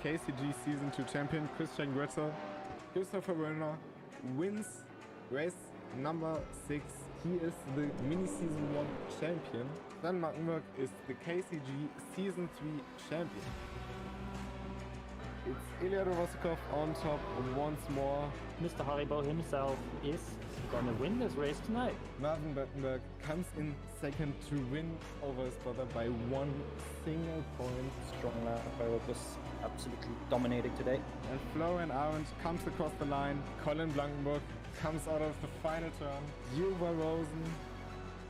KCG Season 2 champion Krystall Christopher Werner wins race number 6. He is the mini Season 1 champion. Sven Markenberg is the KCG Season 3 champion. It's Ilya Rosikov on top once more. Mr. Haribo himself is gonna win this race tonight. Marvin Battenberg comes in second to win over his brother by 1 single point. Strong Firework was absolutely dominating today. And Florian Arendt comes across the line. Colin Blankenburg comes out of the final turn. Yuva Rosen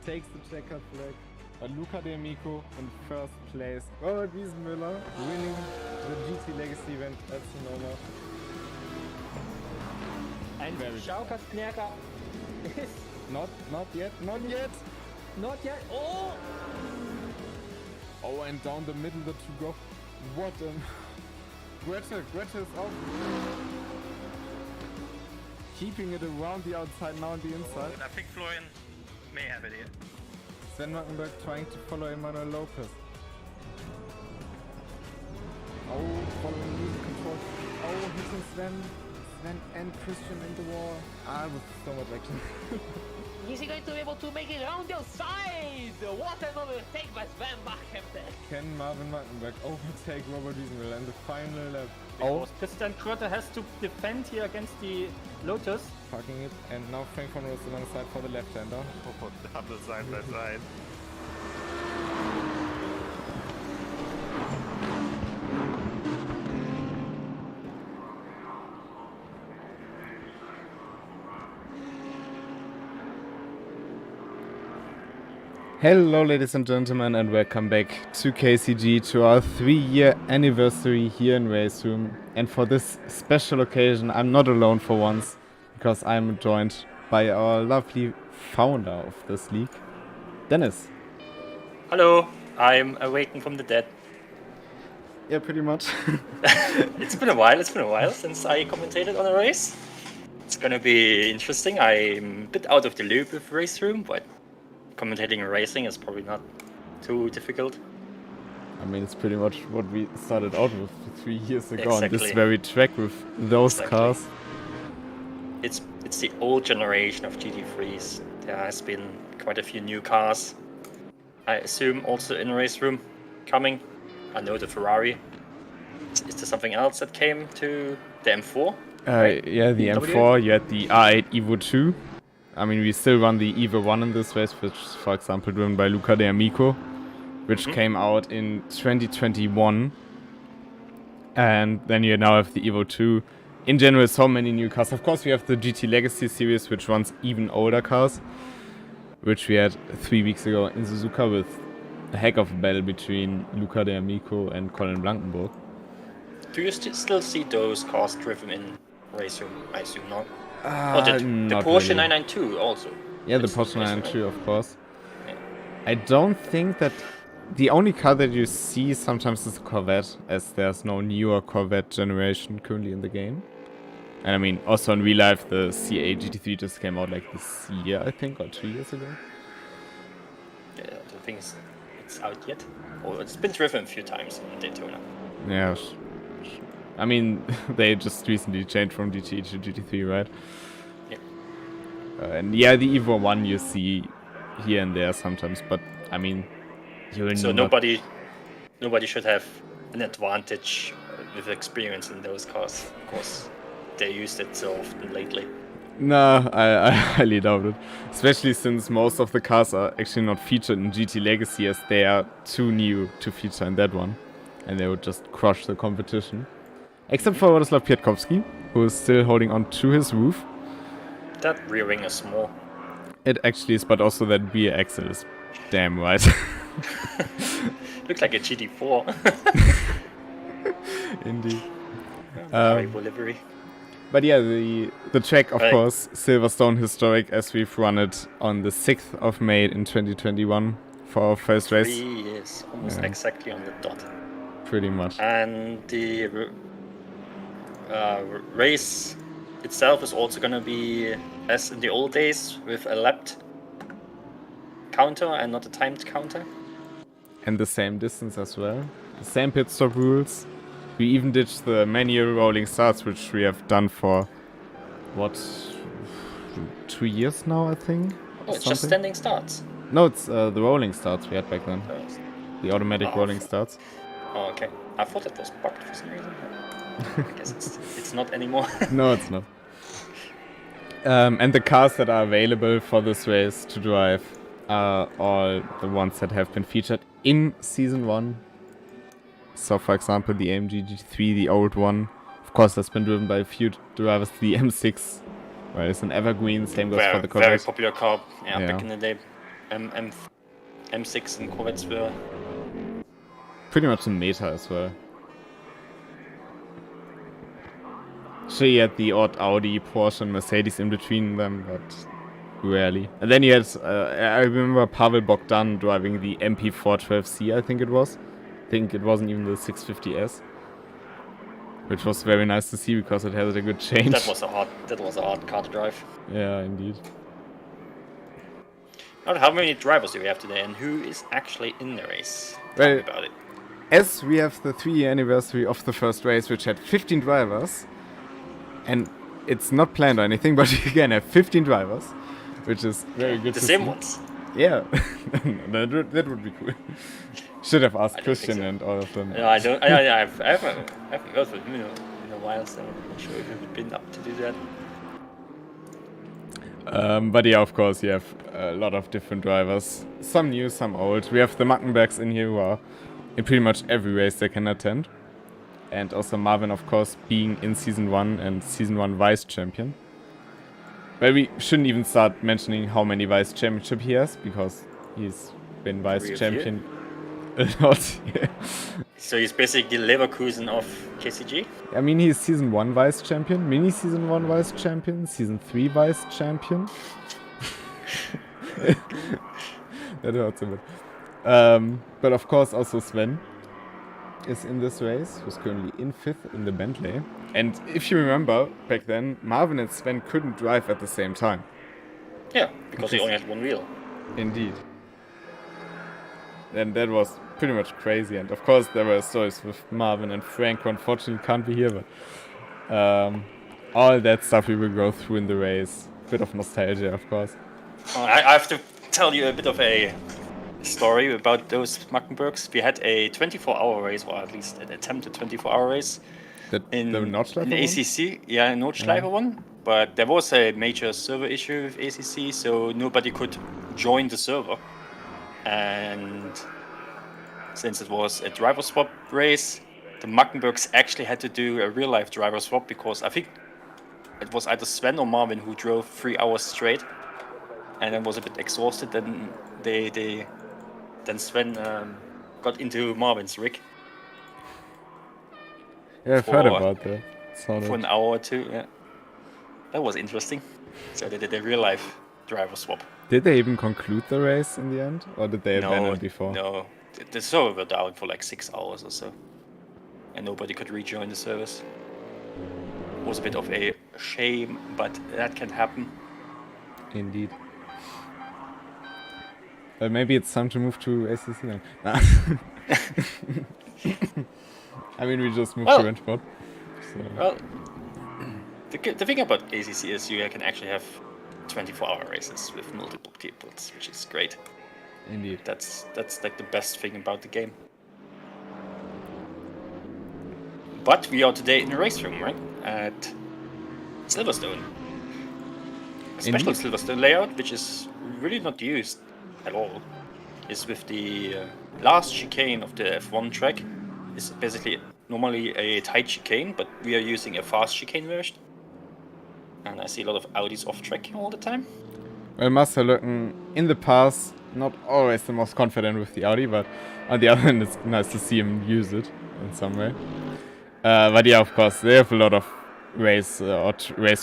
takes the checkered flag. But Luca D'Amico in first place. Robert Wiesenmüller winning the GT Legacy event at Sonoma. And Schaukas Knerka is not yet. Oh, and down the middle the two go. What Greta is out. Keeping it around the outside, now on the inside. I think Florian may have it here. Sven Markenberg trying to follow Emmanuel Lopez. Oh, following music control. Oh, hitting Sven and Christian in the wall. With so much action. Is he going to be able to make it around the outside? What an overtake by Sven Markenberg. Can Marvin Markenberg overtake Robert Wiesenmüller in the final lap? because Christian Kröte has to defend here against the Lotus. Fucking it, and now Frank von Roos alongside for the left-hander. Oh, double side by side. Hello ladies and gentlemen, and welcome back to KCG, to our 3-year anniversary here in Race Room. And for this special occasion I'm not alone for once, because I'm joined by our lovely founder of this league, Dennis. Hello, I'm awakened from the dead. Yeah, pretty much. It's been a while since I commentated on a race. It's gonna be interesting. I'm a bit out of the loop with Race Room, but commentating racing is probably not too difficult. I mean, it's pretty much what we started out with 3 years ago on this Exactly. very track with those cars. It's the old generation of GT3s. There has been quite a few new cars. I assume also in Race Room coming. I know the Ferrari. Is there something else that came to the M4? Yeah, the M4, you had the R8 Evo 2. I mean, we still run the Evo 1 in this race, which is, for example, driven by Luca D'Amico, which came out in 2021. And then you now have the Evo 2. In general, so many new cars. Of course, we have the GT Legacy series, which runs even older cars, which we had 3 weeks ago in Suzuka with a heck of a battle between Luca D'Amico and Colin Blankenburg. Do you still see those cars driven in Race Room? I assume not. The Not Porsche really. 992 also. Yeah, the It's Porsche Race Room, 992, of course. Yeah. I don't think that the only car that you see sometimes is a Corvette, as there's no newer Corvette generation currently in the game. And I mean, also in real life, the CA GT3 just came out like this year, I think, or 2 years ago. Yeah, I don't think it's out yet. Or it's been driven a few times in Daytona. Yeah, I mean, they just recently changed from GT to GT3, right? Yeah. And yeah, the Evo 1 you see here and there sometimes, but I mean, you will So not... nobody should have an advantage with experience in those cars. Of course, they used it so often lately. No, I highly doubt it. Especially since most of the cars are actually not featured in GT Legacy, as they are too new to feature in that one. And they would just crush the competition. Except for Władysław Pietkowski, who is still holding on to his roof. That rear wing is small. It actually is, but also that rear axle is damn right. Looks like a GT4. Indeed. Haribo livery. But yeah, the track, of Right. course, Silverstone historic, as we've run it on the 6th of May in 2021 for our first race. 3 years, almost Yeah. exactly on the dot. Pretty much. And the race itself is also going to be, as in the old days, with a lapped counter and not a timed counter. And the same distance as well. The same pit stop rules. We even did the manual rolling starts, which we have done for, what, 2 years now, I think? Oh, it's just standing starts. No, it's the rolling starts we had back then. The automatic rolling starts. Oh, okay. I thought it was bugged for some reason. I guess it's not anymore. No, it's not. And the cars that are available for this race to drive are all the ones that have been featured in Season 1. So, for example, the AMG GT3, the old one. Of course, that's been driven by a few drivers. The M6, where it's an evergreen. Same goes for the Corvette. Very popular car. Yeah, back in the day. M6 and Corvettes were pretty much a meta as well. Sure, you had the odd Audi, Porsche, and Mercedes in between them, but rarely. And then you had, I remember Pavel Bogdan driving the MP412C, I think it was. I think it wasn't even the 650S, which was very nice to see because it has a good change. That was a hard car to drive. Yeah, indeed. Now, how many drivers do we have today, and who is actually in the race? Well, Tell me about it. As we have the 3-year anniversary of the first race, which had 15 drivers, and it's not planned or anything, but you can have 15 drivers, which is very good. The to same see. ones. Yeah, that would be cool. Should have asked Christian and all of them. No, I don't. I haven't heard from him in a while, so I'm not sure if he would been up to do that. But yeah, of course, you have a lot of different drivers. Some new, some old. We have the Mackenbergs in here who are in pretty much every race they can attend. And also Marvin, of course, being in Season 1 and Season 1 Weiß champion. Well, we shouldn't even start mentioning how many Weiß championship he has, because he's been Weiß champion a lot. Yeah. So he's basically Leverkusen of KCG? I mean, he's Season 1 Weiß champion, Mini Season 1 Weiß champion, Season 3 Weiß champion. That hurts a bit. But of course, also Sven is in this race, who's currently in 5th in the Bentley. And if you remember, back then, Marvin and Sven couldn't drive at the same time. Yeah, because he only had one wheel. Indeed. And that was pretty much crazy. And of course, there were stories with Marvin and Frank, who unfortunately can't be here, but all that stuff we will go through in the race. Bit of nostalgia, of course. I have to tell you a bit of a story about those Mackenbergs. We had a 24-hour race, or at least an attempted 24-hour race. In the ACC, yeah, Notschleife one. But there was a major server issue with ACC, so nobody could join the server. And since it was a driver swap race, the Mackenbergs actually had to do a real-life driver swap, because I think it was either Sven or Marvin who drove 3 hours straight, and then was a bit exhausted. Then then Sven got into Marvin's rig. Yeah, I've heard about that. For an hour or two, yeah. That was interesting. So they did a real-life driver swap. Did they even conclude the race in the end? Or did they abandon before? No. The server were down for like 6 hours or so. And nobody could rejoin the service. It was a bit of a shame, but that can happen. Indeed. Maybe it's time to move to ACC now. Nah. I mean, we just moved to Benchport. So. Well, the thing about ACC is you can actually have 24-hour races with multiple people, which is great. Indeed. That's like the best thing about the game. But we are today in the race room, right? At Silverstone. A special Silverstone layout, which is really not used at all, is with the last chicane of the F1 track. It's basically normally a tight chicane, but we are using a fast chicane version. And I see a lot of Audis off-tracking all the time. Well, Master Löcken, in the past, not always the most confident with the Audi, but on the other hand, it's nice to see him use it in some way. But yeah, of course, they have a lot of race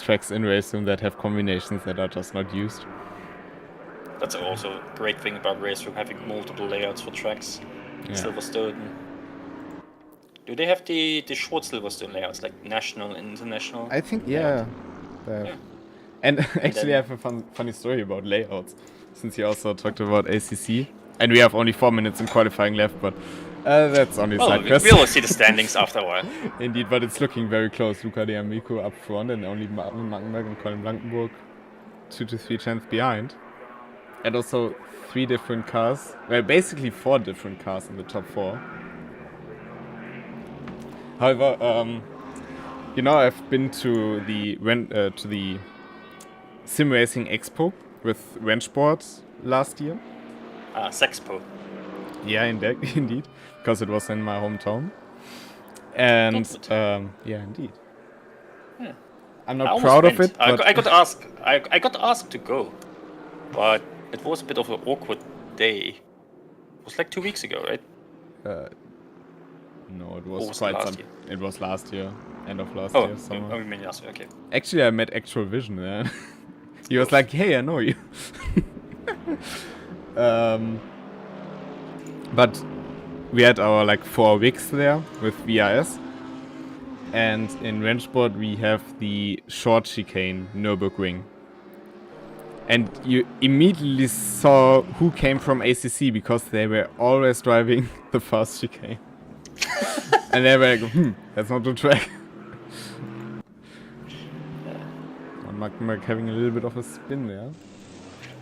tracks in Race Room that have combinations that are just not used. That's also a great thing about Race Room, having multiple layouts for tracks. Yeah. Silverstone. Do they have the short Silverstone layouts, like national and international? I think, yeah. And actually, I have a funny story about layouts, since you also talked about ACC. And we have only 4 minutes in qualifying left, but That's only Well, side quest. we'll see the standings after a while. Indeed, but it's looking very close. Luca de Amico up front and only Martin Maggenberg and Colin Blankenburg 2 to 3 tenths behind. And also 3 different cars. Well, basically 4 different cars in the top 4. However, you know, I've been to the Sim Racing Expo with Wrenchboard last year. Sexpo. Yeah, indeed, because it was in my hometown. And yeah, indeed. Yeah. I'm not proud of it, but I got asked to go, but it was a bit of an awkward day. It was like 2 weeks ago, right? no, it was was quite last some. year? It was last year, end of last Oh, year, summer. I mean last year. Okay. Actually, I met Actual Vision there. He was like, "Hey, I know you." But we had our like 4 weeks there with VRS, and in Wrenchboard we have the short chicane Nürburgring. And you immediately saw who came from ACC because they were always driving the fast chicane. And they were like, that's not the track. Mark having a little bit of a spin there.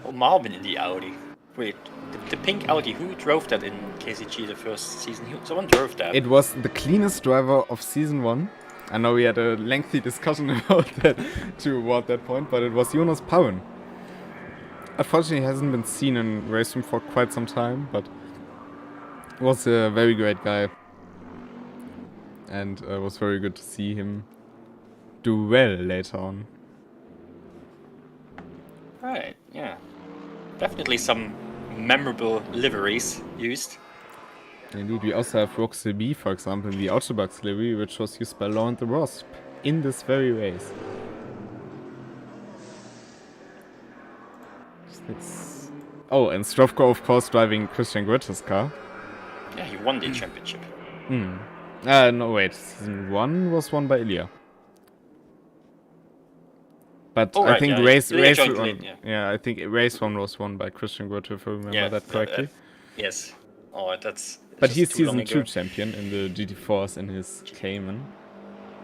Oh, Marvin in the Audi. Wait, the pink Audi, who drove that in KCG the first season? Someone drove that. It was the cleanest driver of season 1. I know we had a lengthy discussion about that toward that point, but it was Jonas Pauen. Unfortunately, he hasn't been seen in racing for quite some time, but was a very great guy. And it was very good to see him do well later on. Right, yeah. Definitely some memorable liveries used. Indeed, we also have Roxy B, for example, in the Autobox livery, which was used by Laurent the Wasp in this very race. Oh, and Strovko, of course, driving Christian Goethe's car. Yeah, he won the championship. No, wait. Season 1 was won by Ilya. But Oh, I right, think yeah, race Ilya joined 1, late, yeah. I think race 1 was won by Christian Goethe, if I remember that correctly. Yes. Oh, that's. But just he's too long season 2 ago. champion in the GT4s in his Cayman.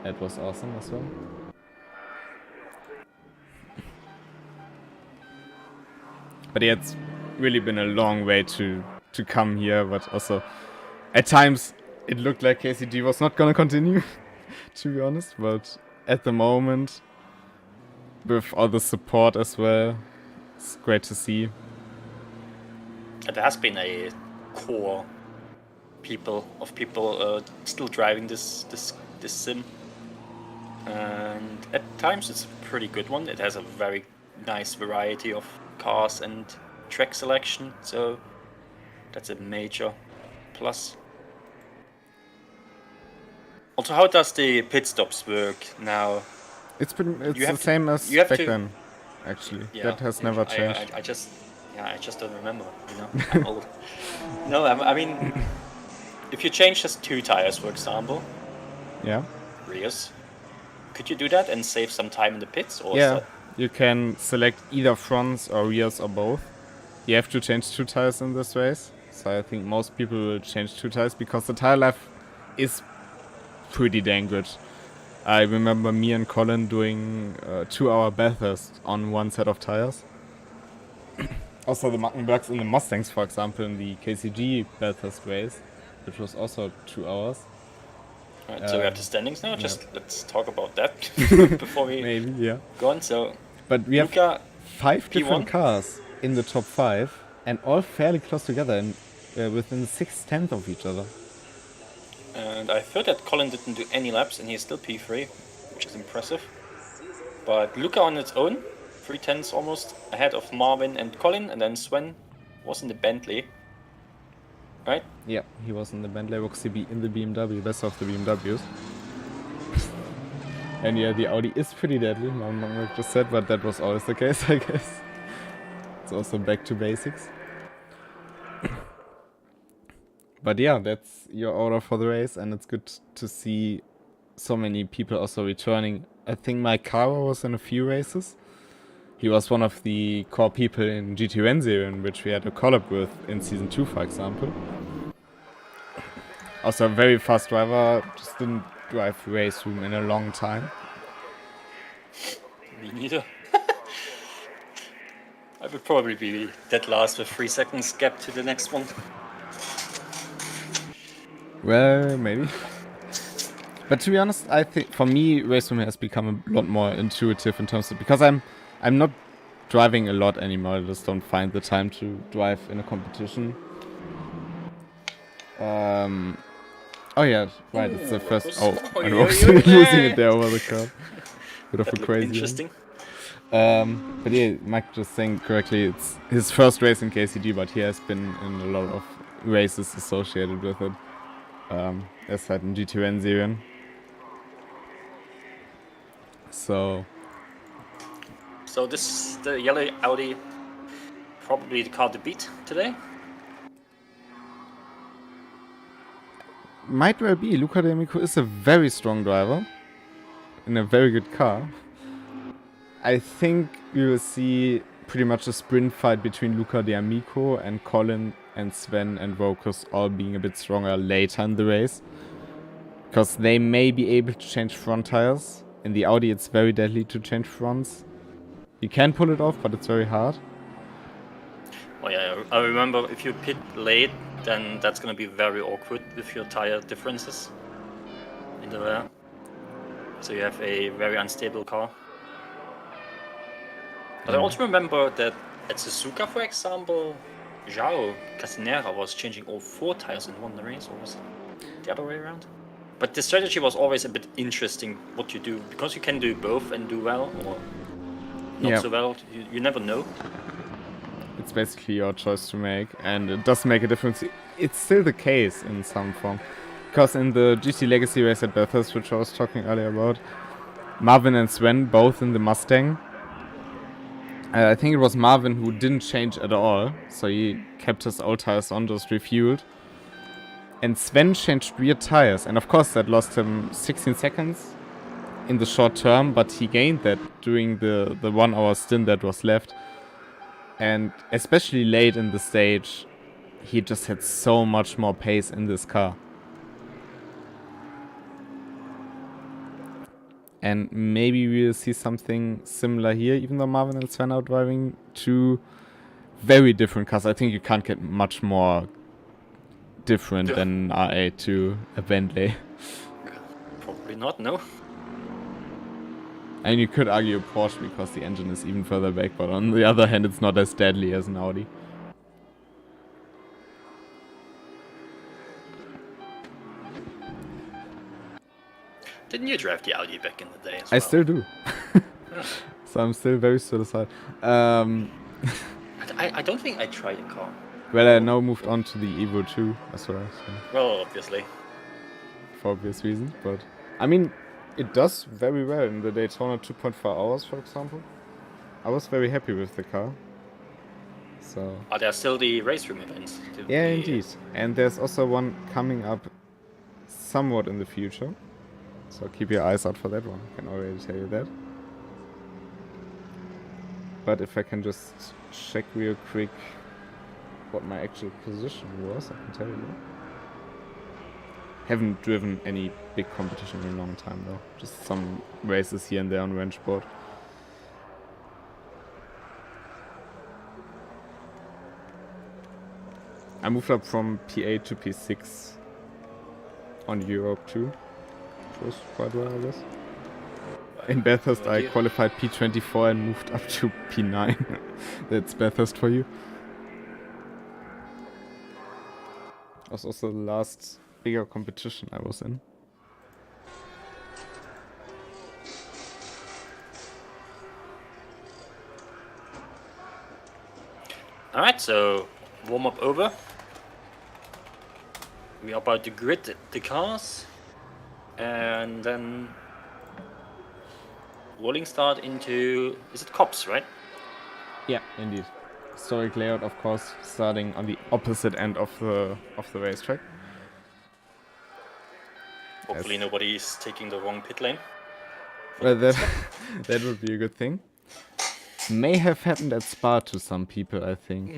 That was awesome as well. But yeah, it's really been a long way to come here, but also at times it looked like KCG was not gonna continue, to be honest, but at the moment, with all the support as well, it's great to see. There has been a core people still driving this sim, and at times it's a pretty good one. It has a very nice variety of cars and track selection, so that's a major plus. Also, how does the pit stops work now? It's You have the same as you have back to- then, actually. Yeah, That has never changed. I just don't remember. You know, I'm old. No, I mean, if you change just 2 tires, for example, Yeah. rears, could you do that and save some time in the pits? Or is Yeah, that- you can select either fronts or rears or both. You have to change 2 tires in this race, so I think most people will change 2 tires because the tire life is pretty dang good. I remember me and Colin doing a 2-hour Bathurst on 1 set of tires. Also the Maggenbergs and the Mustangs, for example, in the KCG Bathurst race, which was also 2 hours. Right, so we have the standings now. Just let's talk about that before we Maybe, yeah. go on. So But we have Luca, 5 different P1? cars in the top 5 and all fairly close together and within 6/10 of each other. and I've heard that Colin didn't do any laps and he's still P3, which is impressive. But Luca on its own, 3/10 almost ahead of Marvin and Colin, and then Sven was in the Bentley. Right? Yeah, he was in the Bentley Roxy B in the BMW, best of the BMWs. And yeah, the Audi is pretty deadly, Mom just said, but that was always the case, I guess. It's also back to basics. But yeah, that's your order for the race, and it's good to see so many people also returning. I think Mike Carver was in a few races. He was one of the core people in GT Renzi, in which we had a collab with in Season 2, for example. Also a very fast driver, just didn't drive race room in a long time. Me neither. I would probably be dead last with 3 seconds gap to the next one. Well, maybe. But to be honest, I think for me, race room has become a lot more intuitive in terms of, because I'm not driving a lot anymore. I just don't find the time to drive in a competition. Oh yeah, right. It's the first. Oh, I was losing it there over the curb. Bit of a crazy. Interesting. But yeah, Mike just saying correctly. It's his first race in KCG, but he has been in a lot of races associated with it. As said in GT01 series. So this is the yellow Audi, probably the car to beat today. Might well be. Luca D'Amico is a very strong driver in a very good car. I think we will see pretty much a sprint fight between Luca D'Amico and Colin and Sven and Vokus all being a bit stronger later in the race. Because they may be able to change front tires. In the Audi it's very deadly to change fronts. You can pull it off, but it's very hard. Oh yeah, I remember if you pit late, then that's gonna be very awkward with your tire differences in the rear. So you have a very unstable car. But I also remember that at Suzuka, for example, João Castanheira was changing all 4 tires in one race, or was it the other way around? But the strategy was always a bit interesting what you do, because you can do both and do well, or not so well, you never know. It's basically your choice to make, and it does make a difference. It's still the case in some form. Because in the GT Legacy race at Bathurst, which I was talking earlier about, Marvin and Sven, both in the Mustang. I think it was Marvin who didn't change at all, so he kept his old tires on, just refueled. And Sven changed rear tires, and of course that lost him 16 seconds in the short term, but he gained that during the 1 hour stint that was left. And especially late in the stage, he just had so much more pace in this car. And maybe we'll see something similar here, even though Marvin and Sven are driving 2 very different cars. I think you can't get much more different than RA to a Bentley. Probably not, no. And you could argue a Porsche because the engine is even further back, but on the other hand, it's not as deadly as an Audi. Didn't you drive the Audi back in the day as well? I still do. So I'm still very satisfied. I don't think I tried a car. Well, I now moved on to the Evo 2 as well. So Well, obviously. for obvious reasons, but I mean, it does very well in the Daytona 2.4 hours, for example. I was very happy with the car. So Are there still the race room events? yeah, indeed. And there's also one coming up somewhat in the future. So keep your eyes out for that one. I can already tell you that. But if I can just check real quick what my actual position was, I can tell you. Haven't driven any big competition in a long time though. Just some races here and there on Ranchboard. I moved up from P8 to P6 on Europe too, which was quite well, I guess. In Bathurst I qualified P24 and moved up to P9. That's Bathurst for you. That was also the last bigger competition I was in. Alright, so warm up over. We are about to grid the cars. And then rolling start into, is it Cops, right? Yeah, indeed. Historic layout, of course, starting on the opposite end of the racetrack. Hopefully nobody's taking the wrong pit lane. Well, that would be a good thing. May have happened at Spa to some people, I think.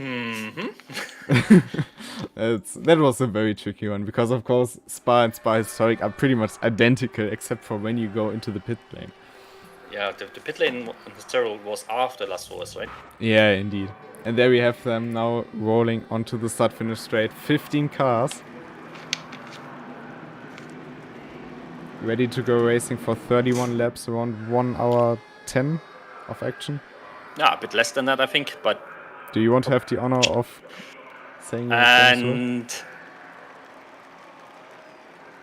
That was a very tricky one, because of course Spa and Spa Historic are pretty much identical, except for when you go into the pit lane. Yeah, the pit lane in Sterile was after Last Wars, right? Yeah, indeed. And there we have them now rolling onto the start-finish straight. 15 cars. Ready to go racing for 31 laps, around 1 hour 10 of action. Yeah, a bit less than that, I think, but... Do you want to have the honor of saying your things? And...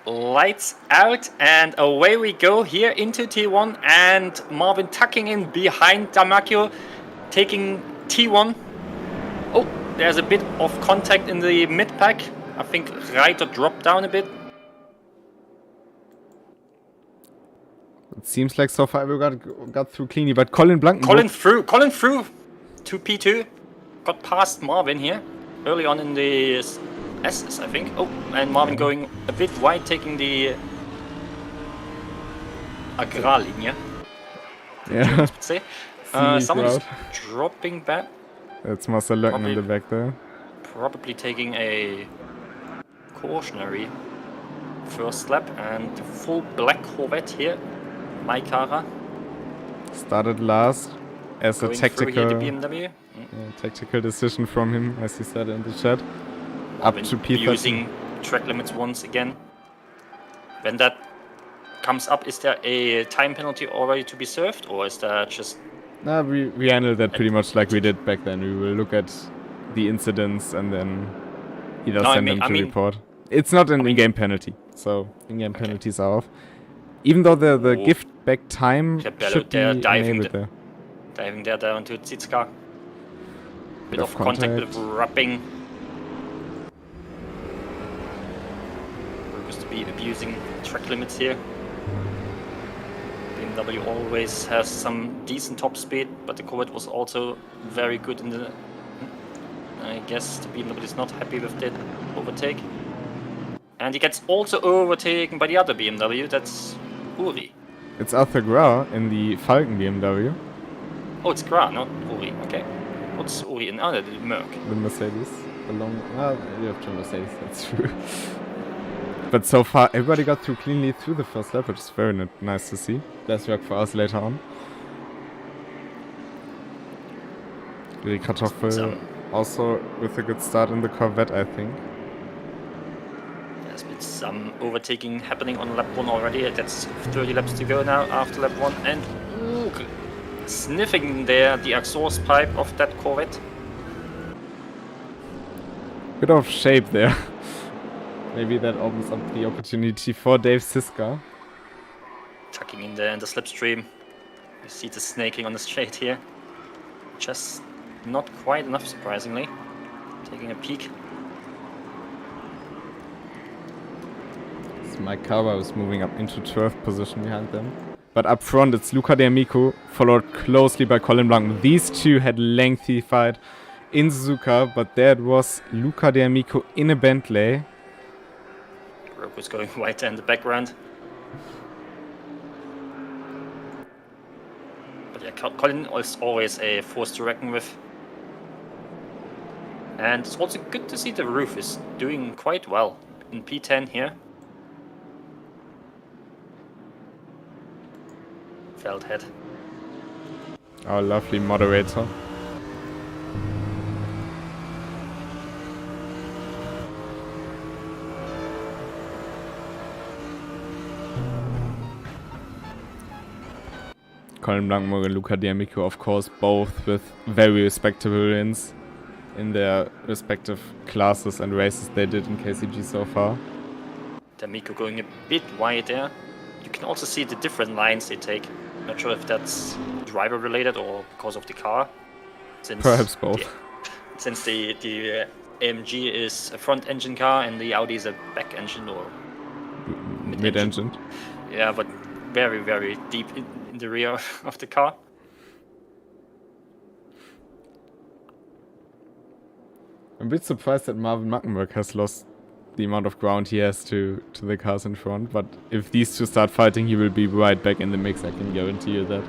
Lights out, and away we go here into T1, and Marvin tucking in behind Damakio, taking T1. Oh, there's a bit of contact in the mid-pack. I think Reiter dropped down a bit. It seems like so far we got through cleanly, but Colin Blankenburg... Colin through to P2. Got past Marvin here, early on in the S's, I think. Oh, and Marvin going a bit wide, taking the Agrarlinie. Yeah. Say. Someone's dropping back. That's Marcel Löcken in the back there. Probably taking a cautionary first lap, and the full black Corvette here. Maikara. Started last as a tactical, tactical decision from him, as he said in the chat. Up to P13. Using track limits once again. When that comes up, is there a time penalty already to be served, or is that just... No, we handled that pretty much like we did back then. We will look at the incidents and then either send them to report. It's not an in-game penalty, so in-game penalties are off. Even though the gift back time should be enabled there. Diving there down to Zitska. Bit of contact, bit of wrapping. Supposed to be abusing track limits here. BMW always has some decent top speed, but the Corvette was also very good in the... I guess the BMW is not happy with that overtake. And he gets also overtaken by the other BMW, that's Uri. It's Arthur Gra in the Falcon BMW. Oh, it's Gra, not Uri, okay. What's Uri in? Oh, the Merc. The Mercedes. You have to Mercedes, that's true. But so far, everybody got through cleanly through the first lap, which is very nice to see. Less work for us later on. The Kartoffel also with a good start in the Corvette, I think. There's been some overtaking happening on lap 1 already. That's 30 laps to go now after lap 1. And sniffing there the exhaust pipe of that Corvette. Bit of shape there. Maybe that opens up the opportunity for Dave Siska. Tucking in there in the slipstream. You see the snaking on the straight here. Just not quite enough, surprisingly. Taking a peek. Mike Carver is moving up into 12th position behind them. But up front it's Luca D'Amico, followed closely by Colin Blanc. These two had lengthy fight in Suzuka, but there it was Luca D'Amico in a Bentley. Rogue was going right there in the background. But yeah, Colin is always a force to reckon with. And it's also good to see the roof is doing quite well in P10 here. Feldhead. Our lovely moderator. Colin Blancmore and Luca D'Amico, of course, both with very respectable wins in their respective classes and races they did in KCG so far. D'Amico going a bit wide there. You can also see the different lines they take. Not sure if that's driver related or because of the car. Since perhaps both. Since the AMG is a front engine car and the Audi is a back engine or mid-engine. Yeah, but very, very deep in the rear of the car. I'm a bit surprised that Marvin Mackenberg has lost the amount of ground he has to the cars in front, but if these two start fighting, he will be right back in the mix, I can guarantee you that.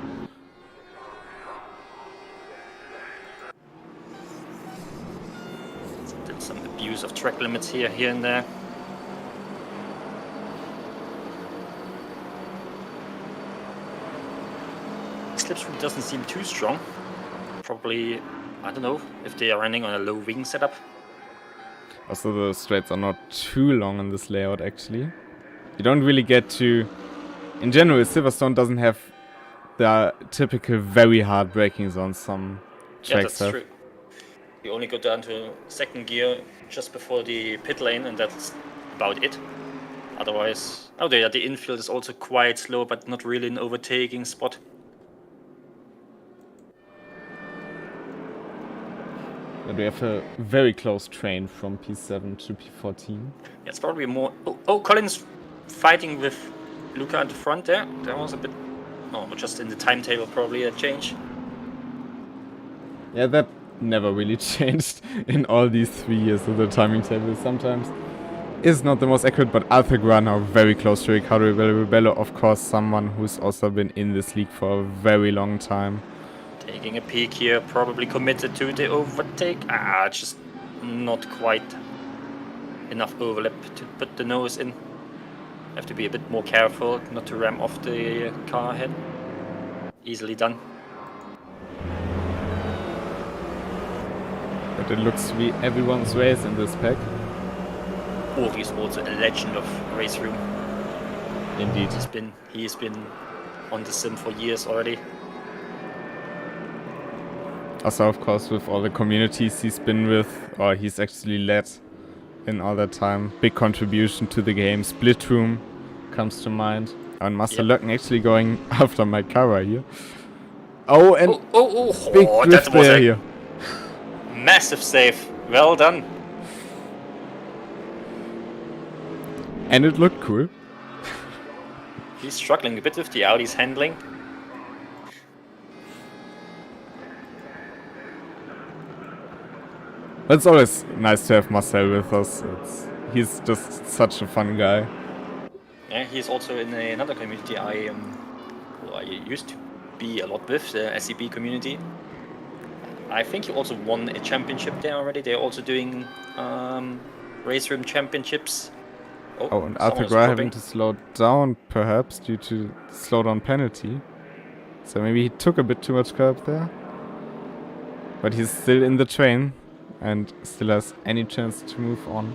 The Some abuse of track limits here and there. Slipstream doesn't seem too strong. Probably, I don't know, if they are running on a low wing setup. Also, the straights are not too long in this layout, actually. You don't really get to... In general, Silverstone doesn't have the typical very hard braking zones some tracks have. True. You only go down to second gear just before the pit lane, and that's about it. Otherwise... Oh, the infield is also quite slow, but not really an overtaking spot. But we have a very close train from P7 to P14. Yeah, it's probably more... Oh, Colin's fighting with Luca at the front there. That was a bit... Oh, just in the timetable probably a change. Yeah, that never really changed in all these 3 years of the timing table. Sometimes is not the most accurate, but Althegra now very close to Riccardo Rebello, of course, someone who's also been in this league for a very long time. Taking a peek here, probably committed to the overtake. Just not quite enough overlap to put the nose in. Have to be a bit more careful not to ram off the car ahead. Easily done. But it looks to be everyone's race in this pack. Oh, he's also a legend of race room. Indeed. He's been on the sim for years already. Also, of course, with all the communities he's been with, or he's actually led in all that time. Big contribution to the game. Split Room comes to mind. And Master Löcken actually going after my Kara here. Oh, and big drift there here. Massive save. Well done. And it looked cool. He's struggling a bit with the Audi's handling. It's always nice to have Marcel with us. He's just such a fun guy. Yeah, he's also in another community I used to be a lot with, the SEB community. I think he also won a championship there already. They're also doing race room championships. Oh, and Althegra having to slow down, perhaps, due to slowdown penalty. So maybe he took a bit too much curb there. But he's still in the train and still has any chance to move on.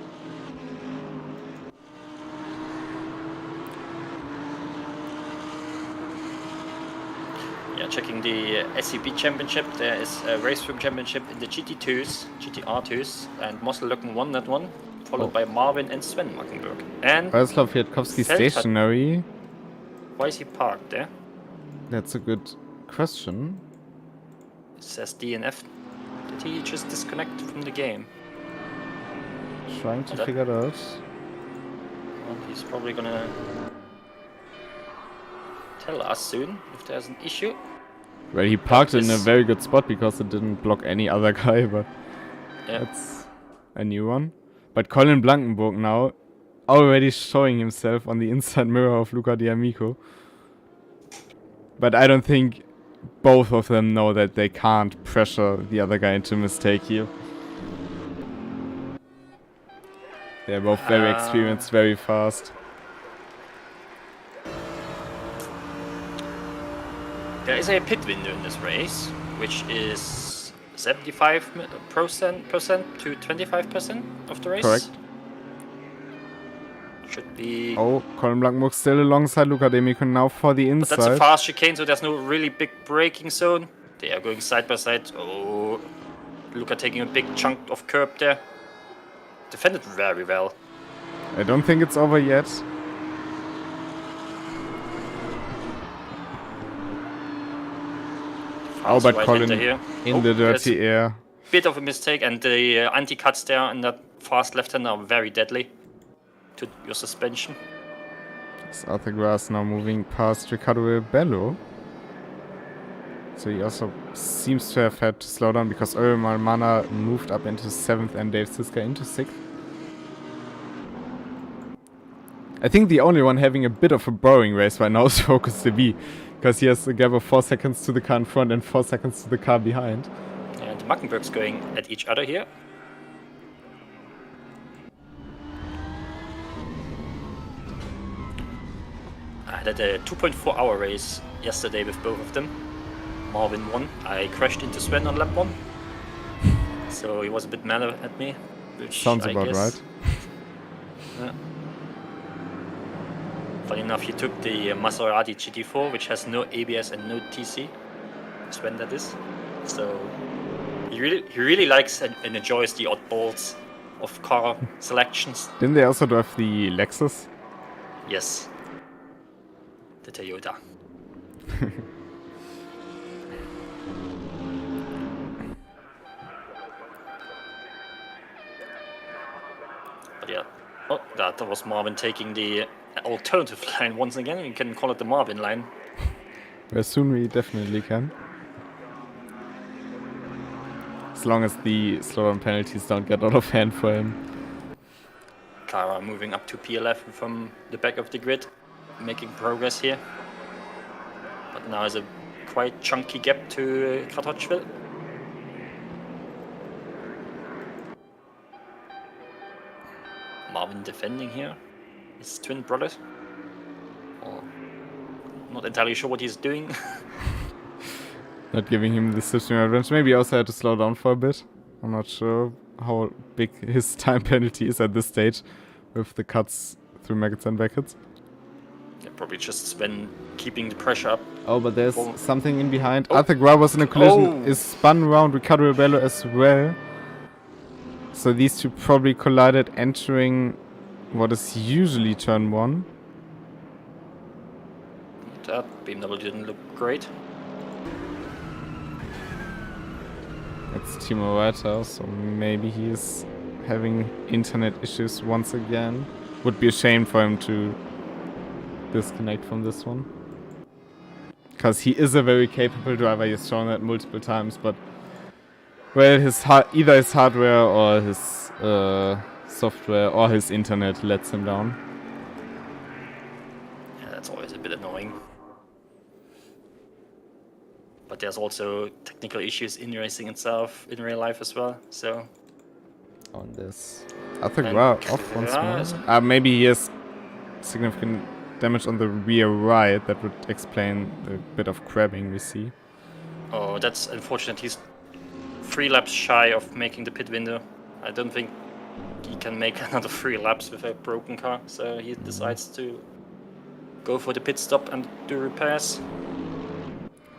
Yeah, checking the SEB championship, there is a race room championship in the GTR2s, and Marcel Löcken won that one, followed by Marvin and Sven Mackenberg. And Radoslav Kwiatkowski stationary. Why is he parked there? That's a good question. It says DNF. Did he just disconnect from the game? Trying to figure it out. Well, he's probably gonna tell us soon if there's an issue. Well, he parked in a very good spot because it didn't block any other guy, but that's a new one. But Colin Blankenburg now already showing himself on the inside mirror of Luca D'Amico. But I don't think both of them know that they can't pressure the other guy into a mistake here. They're both very experienced, very fast. There is a pit window in this race, which is 75% to 25% of the race. Correct. Should be... Oh, Colin Blankenburg still alongside Luca D'Amico now for the inside. But that's a fast chicane, so there's no really big braking zone. They are going side by side. Oh, Luca taking a big chunk of curb there. Defended very well. I don't think it's over yet. Oh, but Colin in the dirty air. Bit of a mistake, and the anti-cuts there and that fast left-hander are very deadly to your suspension. Althegra is now moving past Riccardo Rebello. So he also seems to have had to slow down because Ömer Almana moved up into 7th and Dave Siska into 6th. I think the only one having a bit of a boring race right now is Focus TV, because he has a gap of 4 seconds to the car in front and 4 seconds to the car behind. And Mackenberg's going at each other here. had a 2.4 hour race yesterday with both of them. Marvin won. I crashed into Sven on lap 1. So he was a bit mad at me. Which Sounds I about guess, right. Yeah. Funny enough, he took the Maserati GT4, which has no ABS and no TC. Sven, that is. So he really likes and enjoys the oddballs of car selections. Didn't they also drive the Lexus? Yes. The Toyota. But yeah. Oh, that was Marvin taking the alternative line once again. You can call it the Marvin line. Well, soon we definitely can. As long as the slowdown penalties don't get out of hand for him. Kara moving up to P11 from the back of the grid, making progress here. But now is a quite chunky gap to Kratochvil. Marvin defending here, his twin brothers. Well, not entirely sure what he's doing. Not giving him the system advantage. Maybe he also had to slow down for a bit. I'm not sure how big his time penalty is at this stage with the cuts through maggots and brackets. Yeah, probably just Sven keeping the pressure up. Oh, but there's Oh. something in behind. Oh. Arthur Gra was in a collision, Oh. is spun around Ricardo Rebello as well. So these two probably collided entering what is usually turn 1. That BMW didn't look great. It's Timo Reiter, so maybe he is having internet issues once again. Would be a shame for him to disconnect from this one. Because he is a very capable driver, he's shown that multiple times, but well, either his hardware or his software or his internet lets him down. Yeah, that's always a bit annoying. But there's also technical issues in racing itself, in real life as well, so... On this. Arthur And Gra off once more. Maybe he has significant damage on the rear right. That would explain the bit of crabbing we see. Oh, that's unfortunate. He's 3 laps shy of making the pit window. I don't think he can make another 3 laps with a broken car, so he decides to go for the pit stop and do repairs.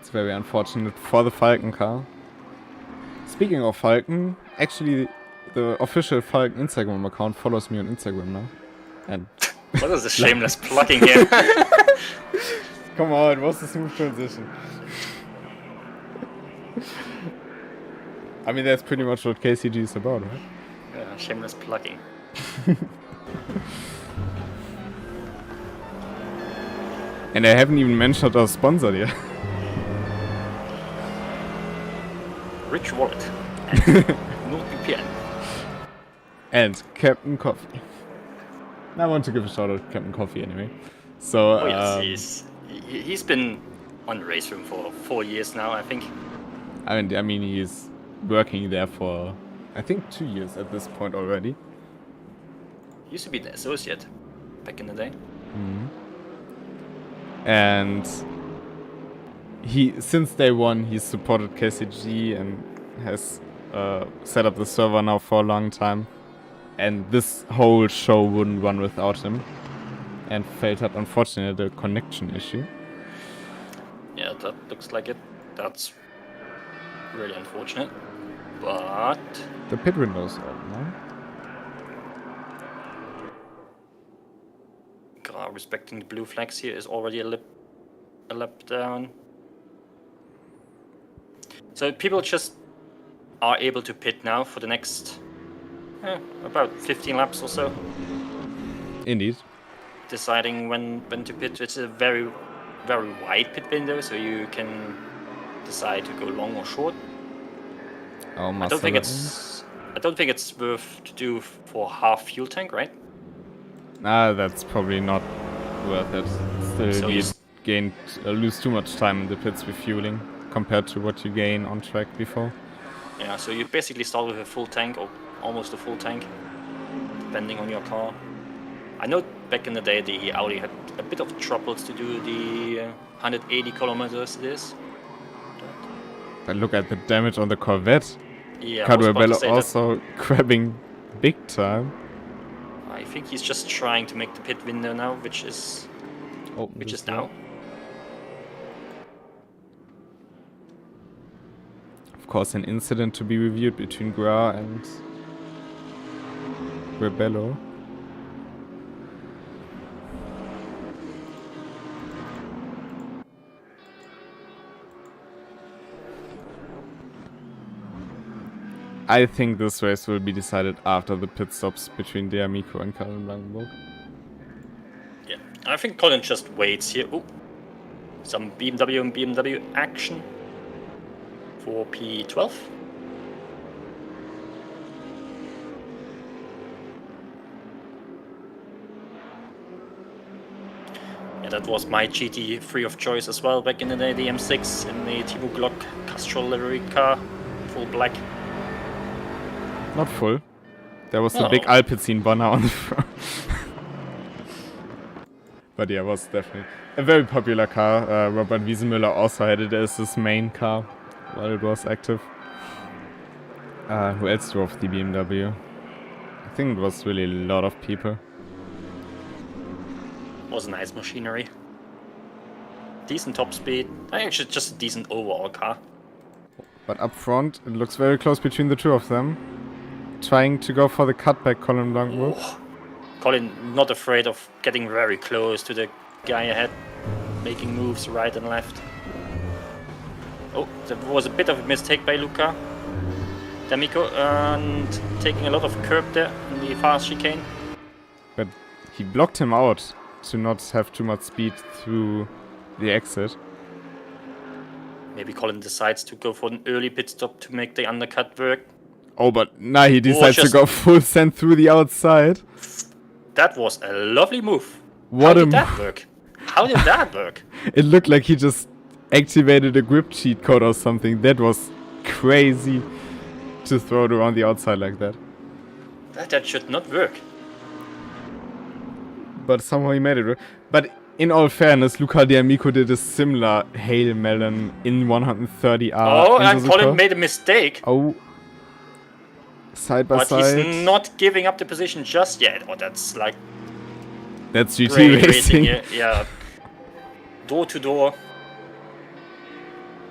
It's very unfortunate for the Falcon car. Speaking of Falcon, actually the official Falcon Instagram account follows me on Instagram now. And What is this shameless plugging here? come on, what's the smooth transition? I mean, that's pretty much what KCG is about, right? Yeah, shameless plugging. And I haven't even mentioned our sponsor yet. Rich Wallet. NordVPN. And Captain Coffee. I want to give a shout out to Captain Coffee anyway. So, Oh yes, he's been on the race room for 4 years now, I think. I mean, he's working there for, I think, 2 years at this point already. He used to be the associate back in the day. And he, since day one, he's supported KCG and has set up the server now for a long time. And this whole show wouldn't run without him. And Feld had unfortunately a connection issue. Yeah, that looks like it. That's really unfortunate. But The pit window's out now. respecting the blue flags here is already a lap down. So people just are able to pit now for the next about 15 laps or so. Indeed. Deciding when to pit. It's a very wide pit window, so you can decide to go long or short. Oh, I don't think it's worth to do for half fuel tank, right? That's probably not worth it. Still, So you you lose too much time in the pits refueling compared to what you gain on track before. Yeah, so you basically start with a full tank or almost a full tank, depending on your car. I know back in the day the Audi had a bit of troubles to do the 180 kilometers this. But look at the damage on the Corvette. Yeah, I was about to Carduabello say that. also grabbing big time. I think he's just trying to make the pit window now, which is now. Of course, an incident to be reviewed between Gra and Rebello. I think this race will be decided after the pit stops between D'Amico and Colin Blankenburg. Yeah, I think Colin just waits here. Ooh, some BMW and BMW action for P12. Yeah, that was my GT3 of choice as well back in the day, the M6 in the Timo Glock Castrol livery car, full black. Not full. There was the Oh. big Alpecin banner on the front. But yeah, it was definitely a very popular car. Robert Wiesenmüller also had it as his main car while it was active. Who else drove the BMW? I think it was really a lot of people. Was nice machinery. Decent top speed. Actually, just a decent overall car. But up front, it looks very close between the two of them. Trying to go for the cutback, Colin Blankenburg. Oh. Colin not afraid of getting very close to the guy ahead, making moves right and left. Oh, that was a bit of a mistake by Luca D'Amico, and taking a lot of curb there in the fast chicane. But he blocked him out to not have too much speed through the exit. Maybe Colin decides to go for an early pit stop to make the undercut work. Oh, but now he decides to just- go full send through the outside. That was a lovely move. What How a did that work? How did that work? It looked like he just activated a grip cheat code or something. That was crazy to throw it around the outside like that. That should not work. But somehow he made it work. But in all fairness, Luca D'Amico did a similar Hail Melon in 130R. Oh, into and the Colin car. made a mistake. Oh. Side by But side. he's not giving up the position just yet. Oh, that's like That's GT great racing. here. Yeah. Door to door.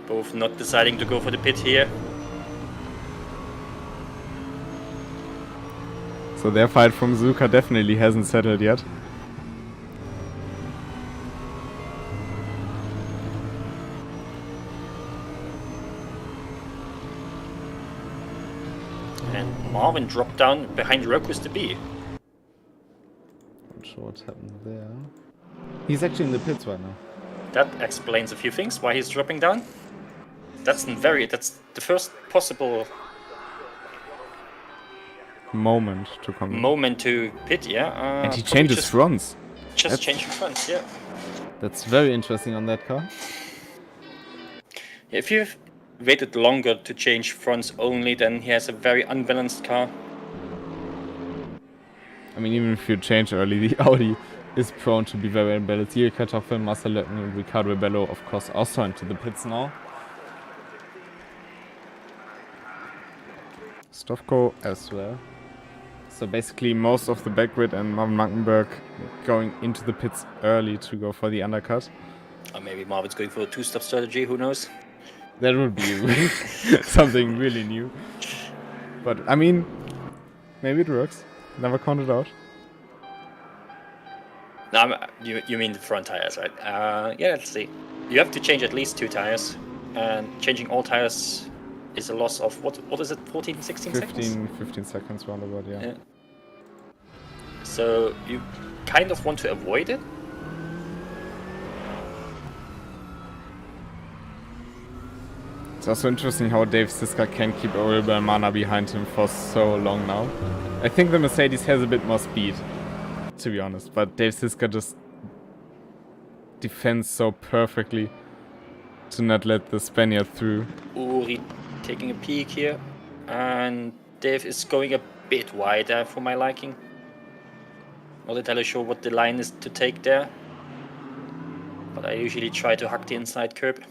Both not deciding to go for the pit here. So their fight from Zuka definitely hasn't settled yet. And Marvin dropped down behind Rokus to be. Not sure what's happened there. He's actually in the pits right now. That explains a few things why he's dropping down. That's the first possible Moment to come in. moment to pit, yeah. And he probably changes just, fronts. Just That's- changing fronts, yeah. That's very interesting on that car. If you've waited longer to change fronts only, then he has a very unbalanced car. I mean, even if you change early, the Audi is prone to be very unbalanced. Here, Kartoffel, Marcel Löcken, and Ricardo Rebello, of course, also into the pits now. Stovko as well. So basically, most of the back grid and Marvin Mankenberg going into the pits early to go for the undercut. Or maybe Marvin's going for a two-stop strategy, who knows? That would be something really new. But, I mean, maybe it works. Never count it out. No, you mean the front tires, right? Yeah, let's see. You have to change at least 2 tires. And changing all tires is a loss of, what is it, 14, 16 seconds? 15 seconds roundabout, yeah. Yeah. So you kind of want to avoid it. It's also interesting how Dave Siska can keep Aurel Belmana behind him for so long now. I think the Mercedes has a bit more speed, to be honest, but Dave Siska just defends so perfectly to not let the Spaniard through. Uri taking a peek here. And Dave is going a bit wider for my liking. Not entirely sure what the line is to take there. But I usually try to hug the inside curb.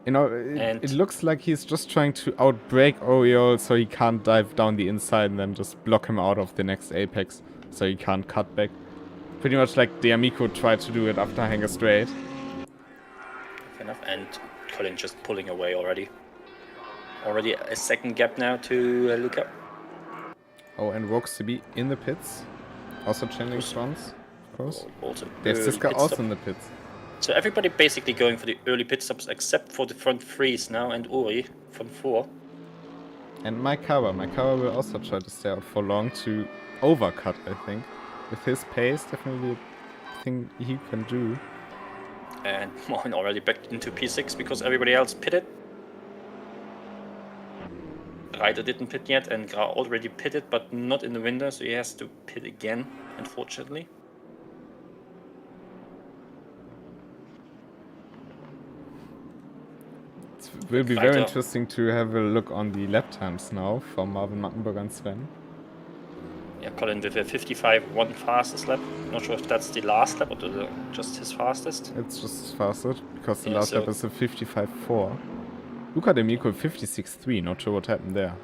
You know, it looks like he's just trying to outbrake Oriole so he can't dive down the inside and then just block him out of the next apex so he can't cut back. Pretty much like the Amico tried to do it after Hanger Straight. Fair enough, and Colin just pulling away already. Already a second gap now to Luca. Oh, and Rogues to be in the pits. Also changing fronts, of course. Also There's early Siska pit also stop. in the pits. So everybody basically going for the early pit stops except for the front threes now and Uri from 4. And Maikawa will also try to stay out for long to overcut, I think. With his pace, definitely a thing he can do. And Moin already back into P6 because everybody else pitted. Reiter didn't pit yet, and Gra already pitted, but not in the window, so he has to pit again, unfortunately. It will be very interesting to have a look on the lap times now for Marvin Mattenberg and Sven. Yeah, Colin with a 55.1 fastest lap. Not sure if that's the last lap or just his fastest. It's just his fastest, because the Yeah, last so lap is a 55.4. Luca D'Amico 56.3, not sure what happened there.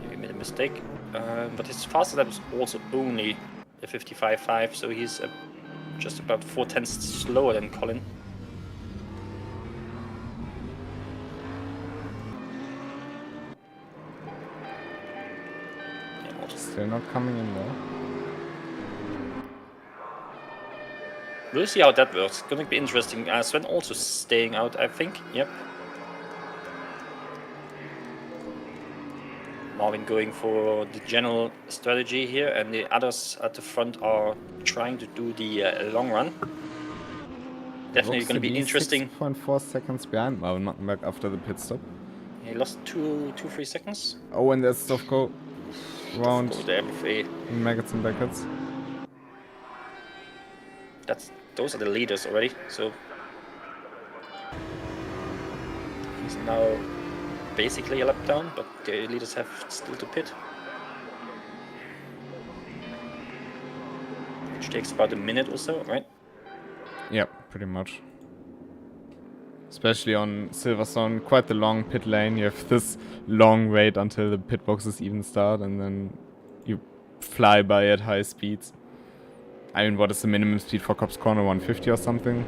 He made a mistake. But his fastest lap is also only a 55.5, so he's just about 4/10 slower than Colin. Still not coming in there. We'll see how that works. It's going to be interesting. Sven also staying out, I think. Yep. Marvin going for the general strategy here, and the others at the front are trying to do the long run. Definitely going to be interesting. 6.4 seconds behind Marvin Mattenberg after the pit stop. He lost 3 seconds. Oh, and there's Stovko around The MFA. maggots and brackets. Those are the leaders already. So he's now basically a lap down, but the leaders have still to pit, which takes about a minute or so, right? Yeah, pretty much. Especially on Silverstone, quite the long pit lane. You have this long wait until the pit boxes even start, and then you fly by at high speeds. I mean, what is the minimum speed for Cops Corner? 150 or something?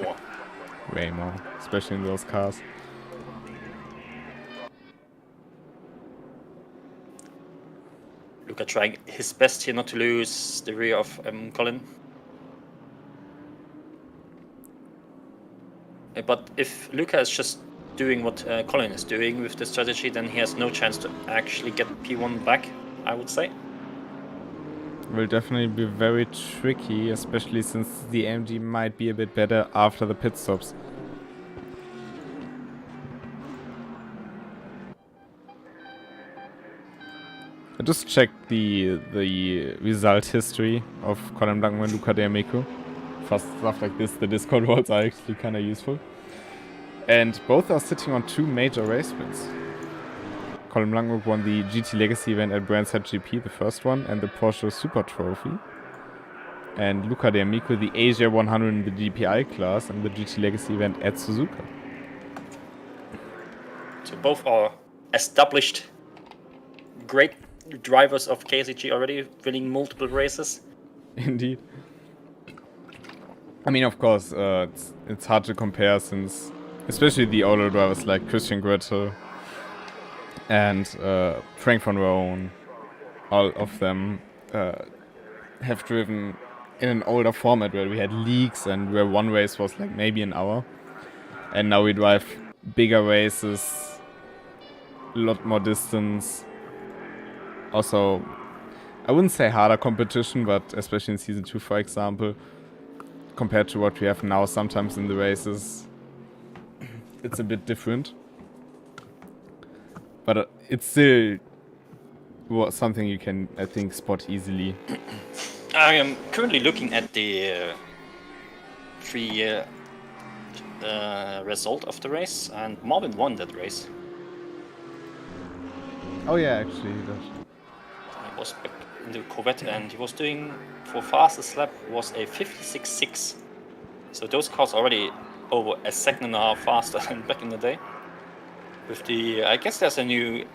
More. Way more, especially in those cars. Luca trying his best here not to lose the rear of Colin. But if Luca is just doing what Colin is doing with the strategy, then he has no chance to actually get P1 back, I would say. Will definitely be very tricky, especially since the AMD might be a bit better after the pit stops. I just checked the result history of Colin Blanco and Luca D'Amico. For stuff like this, the Discord walls are actually kind of useful. And both are sitting on 2 major race wins. Colin Blanco won the GT Legacy event at Brands Hatch GP, the first one, and the Porsche Super Trophy. And Luca D'Amico the Asia 100 in the DPI class and the GT Legacy event at Suzuka. So both are established, great drivers of KCG already, winning multiple races. Indeed. I mean, of course, it's hard to compare since, especially the older drivers like Christian Goethe and Frank von Roon, all of them have driven in an older format where we had leagues and where one race was like maybe an hour. And now we drive bigger races, a lot more distance. Also, I wouldn't say harder competition, but especially in Season 2, for example, compared to what we have now sometimes in the races, it's a bit different. But it's still something you can, I think, spot easily. I am currently looking at the result of the race, and Marvin won that race. Oh yeah, actually he does. He was back in the Corvette, and he was doing, for fastest lap, was a 56.6. So those cars already over a second and a half faster than back in the day. With the, I guess there's a new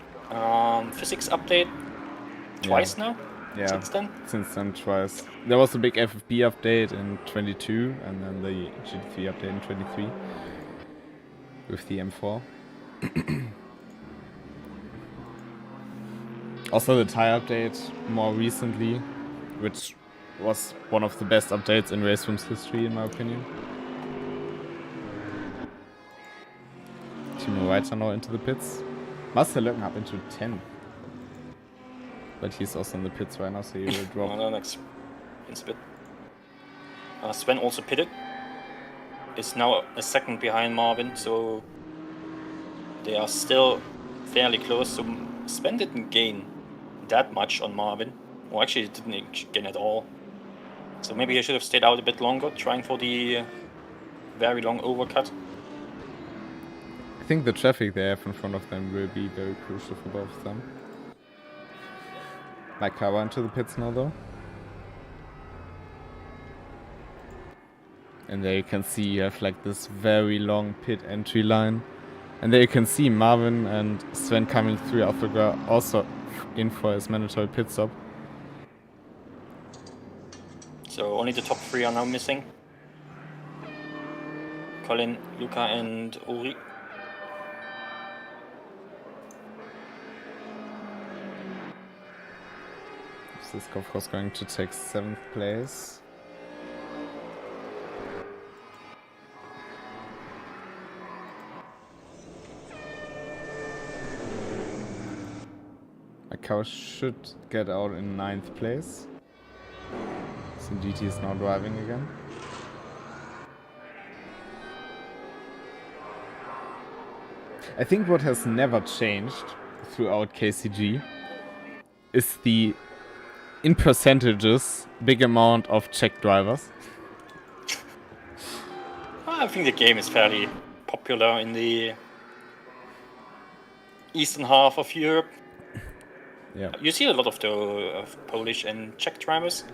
physics update twice now. Yeah, since then twice. There was a big FFP update in 22, and then the GT3 update in 23 with the M4. Also the tire update more recently, which was one of the best updates in Race Room's history, in my opinion. Timo Reiter now into the pits. Marcel Löcken up into 10. But he's also in the pits right now, so he will drop. No, next bit. Sven also pitted. Is now a second behind Marvin, so they are still fairly close. So Sven didn't gain that much on Marvin. Well, actually, he didn't gain at all. So maybe he should have stayed out a bit longer, trying for the very long overcut. I think the traffic they have in front of them will be very crucial for both of them. Naikawa into the pits now though. And there you can see you have like this very long pit entry line. And there you can see Marvin and Sven coming through Africa, also in for his mandatory pit stop. So only the top three are now missing. Colin, Luca and Uri. Sisk of course going to take 7th place. Macau should get out in 9th place. So GT is now driving again. I think what has never changed throughout KCG is the, in percentages, big amount of Czech drivers. I think the game is fairly popular in the eastern half of Europe. Yeah, You see a lot of the Polish and Czech drivers.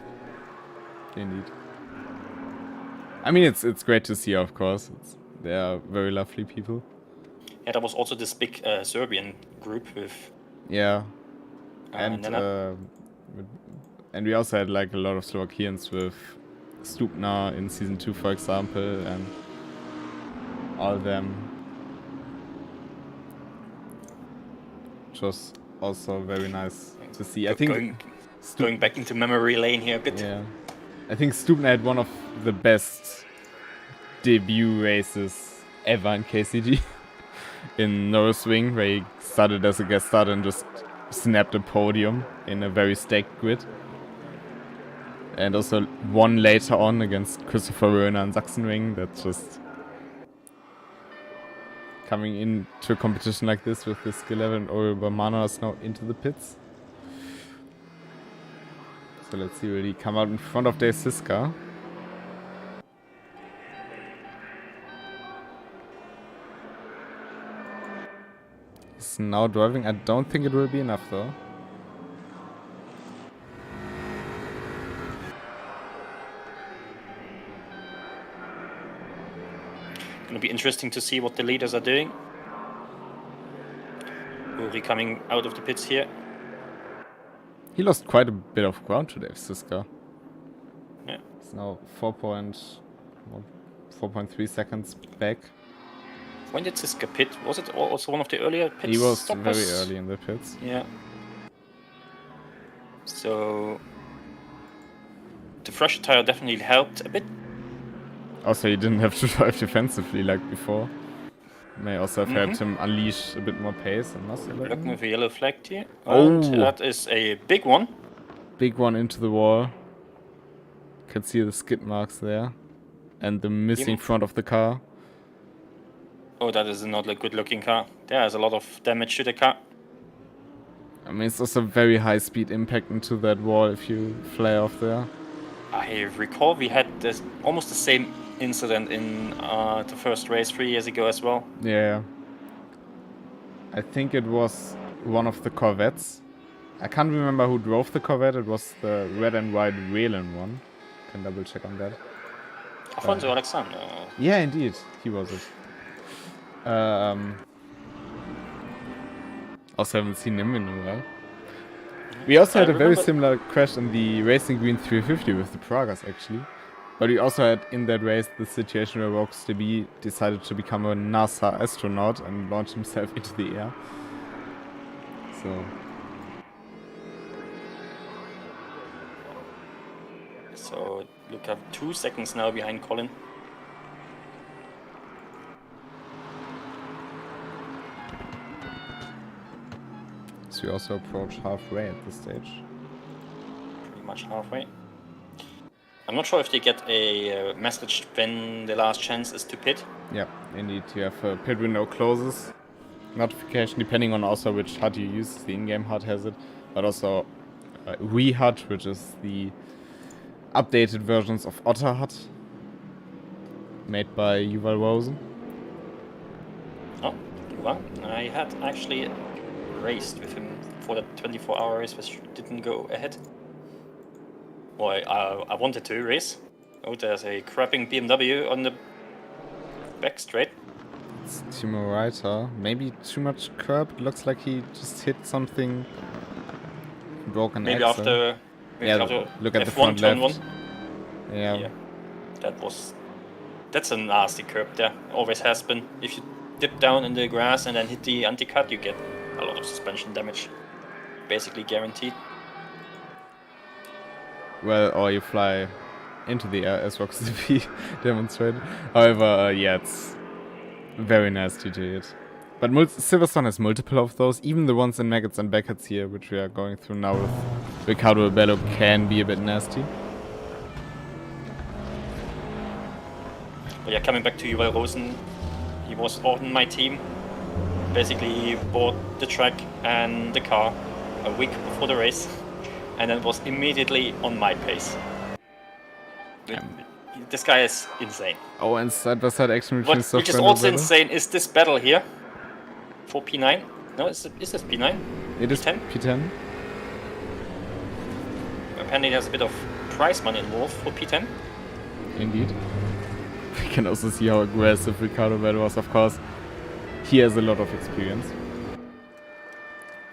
indeed. I mean, it's great to see, of course. They are very lovely people. Yeah, there was also this big Serbian group with Yeah, and Nena. and we also had like a lot of Slovakians with Stupna in season 2, for example, and all of them, which was also very nice to see. I think going back into memory lane here a bit. yeah, I think Stupna had one of the best debut races ever in KCG. In Norriswing, where he started as a guest starter and just snapped a podium in a very stacked grid. And also won later on against Christopher Röner in Sachsenring. That's just coming into a competition like this with the skill level, and Oriol Bamano is now into the pits. So let's see, will he come out in front of Dave Siska? He's now driving. I don't think it will be enough though. Gonna be interesting to see what the leaders are doing. Uri coming out of the pits here. He lost quite a bit of ground to Dave Siska. Yeah. It's now 4.3 seconds back. When did Siska pit? Was it also one of the earlier pits? He was stoppers? very early in the pits. Yeah. So the fresh tire definitely helped a bit. Also, he didn't have to drive defensively like before. May also have helped him unleash a bit more pace and muscle. Looking with a yellow flag here. Oh. And that is a big one. Big one into the wall. Can see the skid marks there. And the missing front of the car. Oh, that is not a good looking car. There's a lot of damage to the car. I mean, it's also very high speed impact into that wall if you fly off there. I recall we had this almost the same incident in the first race 3 years ago as well. Yeah. I think it was one of the Corvettes I can't remember who drove the Corvette. It was the red and white Whalen one. Can double check on that. Alfonso Alexander. Yeah, indeed, he was it. Also haven't seen him in a while. We also had a very similar crash in the Racing Green 350 with the Pragas, actually. But we also had in that race the situation where RoxDB decided to become a NASA astronaut and launch himself into the air. So Luca 2 seconds now behind Colin. So we also approach halfway at this stage. Pretty much halfway. I'm not sure if they get a message when the last chance is to pit. Yeah, indeed. You have a pit window closes. Notification depending on also which HUD you use. The in-game HUD has it. But also HUD, which is the updated versions of Otter HUD. Made by Yuval Rosen. Oh, well, I had actually raced with him for the 24-hour race, which didn't go ahead. Well, I wanted to race. Oh, there's a crapping BMW on the back straight. It's Timo Reiter. Maybe too much curb. It looks like he just hit something. Broken maybe axle. after look at F1 the front turn left. 1. Yeah. That's a nasty curb there. Always has been. If you dip down in the grass and then hit the anti-cut, you get a lot of suspension damage. Basically guaranteed. Well, or you fly into the air, as RoxDB demonstrated. However, yeah, it's very nasty to hit. But Silverstone has multiple of those. Even the ones in Maggots and Beckett's here, which we are going through now with Riccardo Bello, can be a bit nasty. But yeah, coming back to Yuval Rosen, he was on my team. Basically, he bought the track and the car a week before the race, and then was immediately on my pace. This guy is insane. Oh, and side-by-side action between Which is also insane is this battle here for P9. No, is this P9? It is P10? P10. Apparently there's a bit of prize money involved for P10. Indeed. We can also see how aggressive Riccardo Bello was. Of course, he has a lot of experience.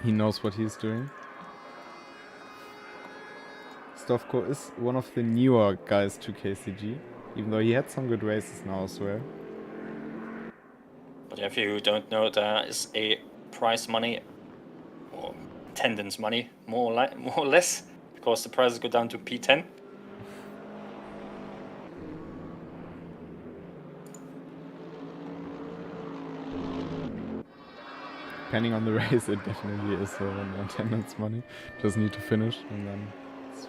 He knows what he's doing. Stovko is one of the newer guys to KCG, even though he had some good races now as well. But if you don't know, there is a prize money, or attendance money, more or less, because the prizes go down to P10. Depending on the race, it definitely is attendance money. Just need to finish, and then it's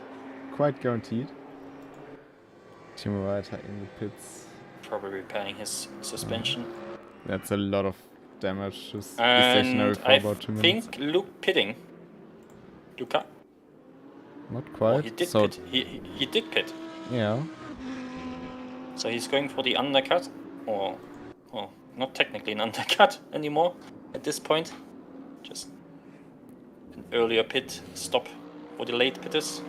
quite guaranteed. Timo Reiter in the pits. Probably repairing his suspension. That's a lot of damage. Just be And stationary for I about 2 minutes. think Luca? Not quite. Oh, he did so pit. He did pit. yeah. So he's going for the undercut, or not technically an undercut anymore at this point. Just an earlier pit stop for the late pitters.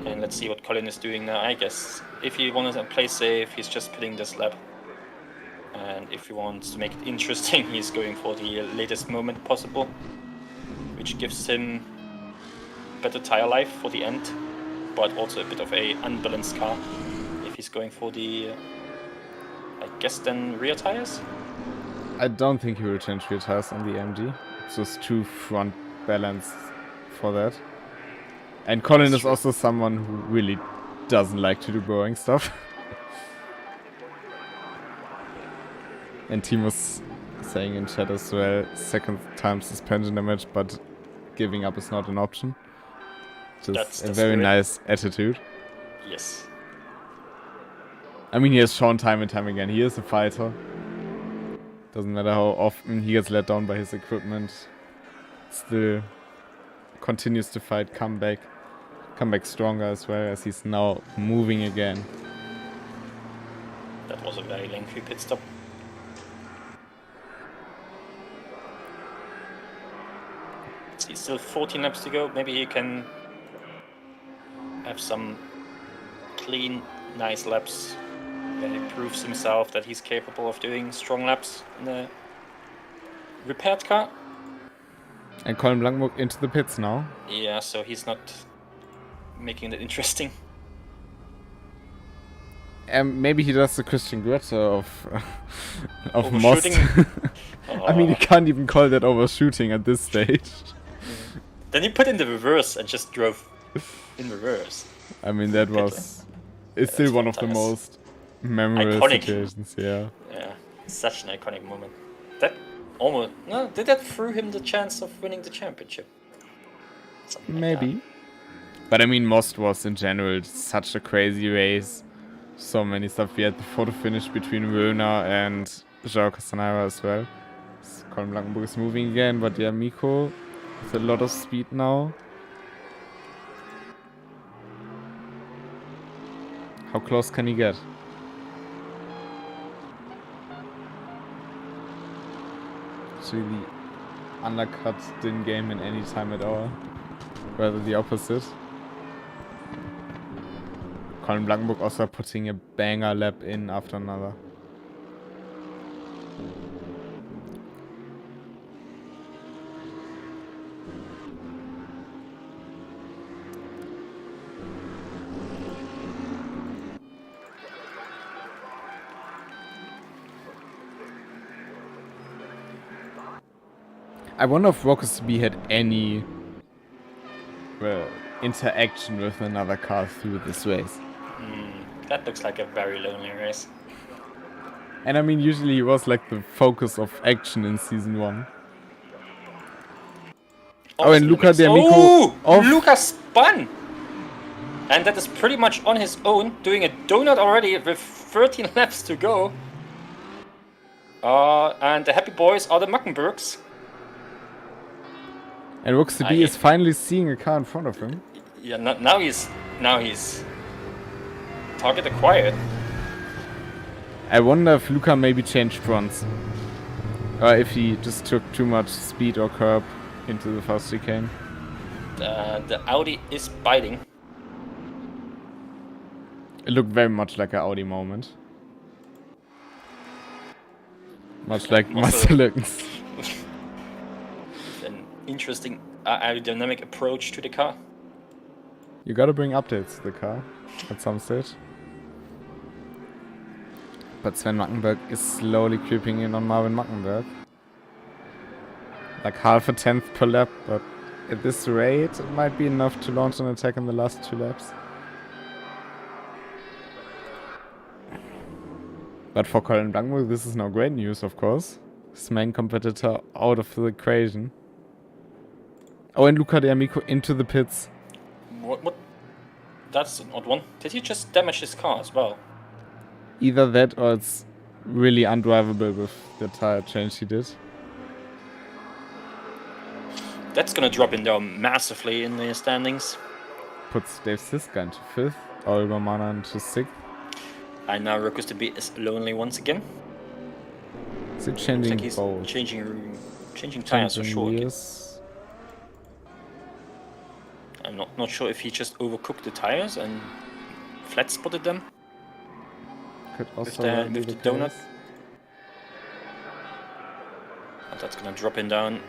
And let's see what Colin is doing now. I guess if he wants to play safe, he's just pitting this lap. And if he wants to make it interesting, he's going for the latest moment possible, which gives him better tire life for the end, but also a bit of a unbalanced car if he's going for the, I guess then rear tires? I don't think he will change rear tires on the AMD. It's just too front balanced for that. And Colin is also someone who really doesn't like to do boring stuff. And Timo's saying in chat as well, second time suspension damage, but giving up is not an option. Just That's a the very spirit. nice attitude. Yes. I mean, he has shown time and time again, he is a fighter. Doesn't matter how often he gets let down by his equipment. Still continues to fight, come back stronger as well, as he's now moving again. That was a very lengthy pit stop. See, still 14 laps to go. Maybe he can have some clean, nice laps where he proves himself that he's capable of doing strong laps in a repaired car. And Colin Blankburg into the pits now. Yeah, so he's not making it interesting. Maybe he does the Christian Greta of Most. Overshooting. I mean, you can't even call that overshooting at this stage. Then he put in the reverse and just drove in reverse. I mean, that was... It's still one of the most memorable Iconic. situations, yeah. Yeah, such an iconic moment. That almost... No, did that throw him the chance of winning the championship? Something like Maybe. But I mean, Most was in general such a crazy race. So many stuff. We had the photo finish between Wöhner and João Castanheira as well. Colin Blankburg is moving again, but yeah, Miko with a lot of speed now. How close can he get? Actually, the undercut didn't game in any time at all. Rather the opposite. Colin Blankburg also putting a banger lap in after another. I wonder if Rockers B had any interaction with another car through this race. That looks like a very lonely race. And I mean, usually he was like the focus of action in season 1. Oh, and Luca D'Amico. Oh, Luca spun! And that is pretty much on his own, doing a donut already with 13 laps to go. And the happy boys are the Muckenbergs. And Roxy B is finally seeing a car in front of him. Yeah, now he's target acquired. I wonder if Luca maybe changed fronts. Or if he just took too much speed or curb into the fast chicane. The Audi is biting. It looked very much like an Audi moment. Much like Masterlückens. An interesting aerodynamic approach to the car. You gotta bring updates to the car at some stage. But Sven Muckenberg is slowly creeping in on Marvin Muckenberg. Like half a tenth per lap, but at this rate it might be enough to launch an attack in the last 2 laps. But for Colin Blankburg this is now great news, of course. His main competitor out of the equation. Oh, and Luca D'Amico into the pits. What? That's an odd one. Did he just damage his car as well? Either that or it's really undrivable with the tire change he did. That's gonna drop him down massively in the standings. Puts Dave Siska into 5th, Oliver Mana into 6th. And now Ruckus to beat is lonely once again. Is it changing Looks like he's both? changing tires for sure. Wheels. I'm not sure if he just overcooked the tires and flat spotted them. Could also with the donut. And that's gonna drop him down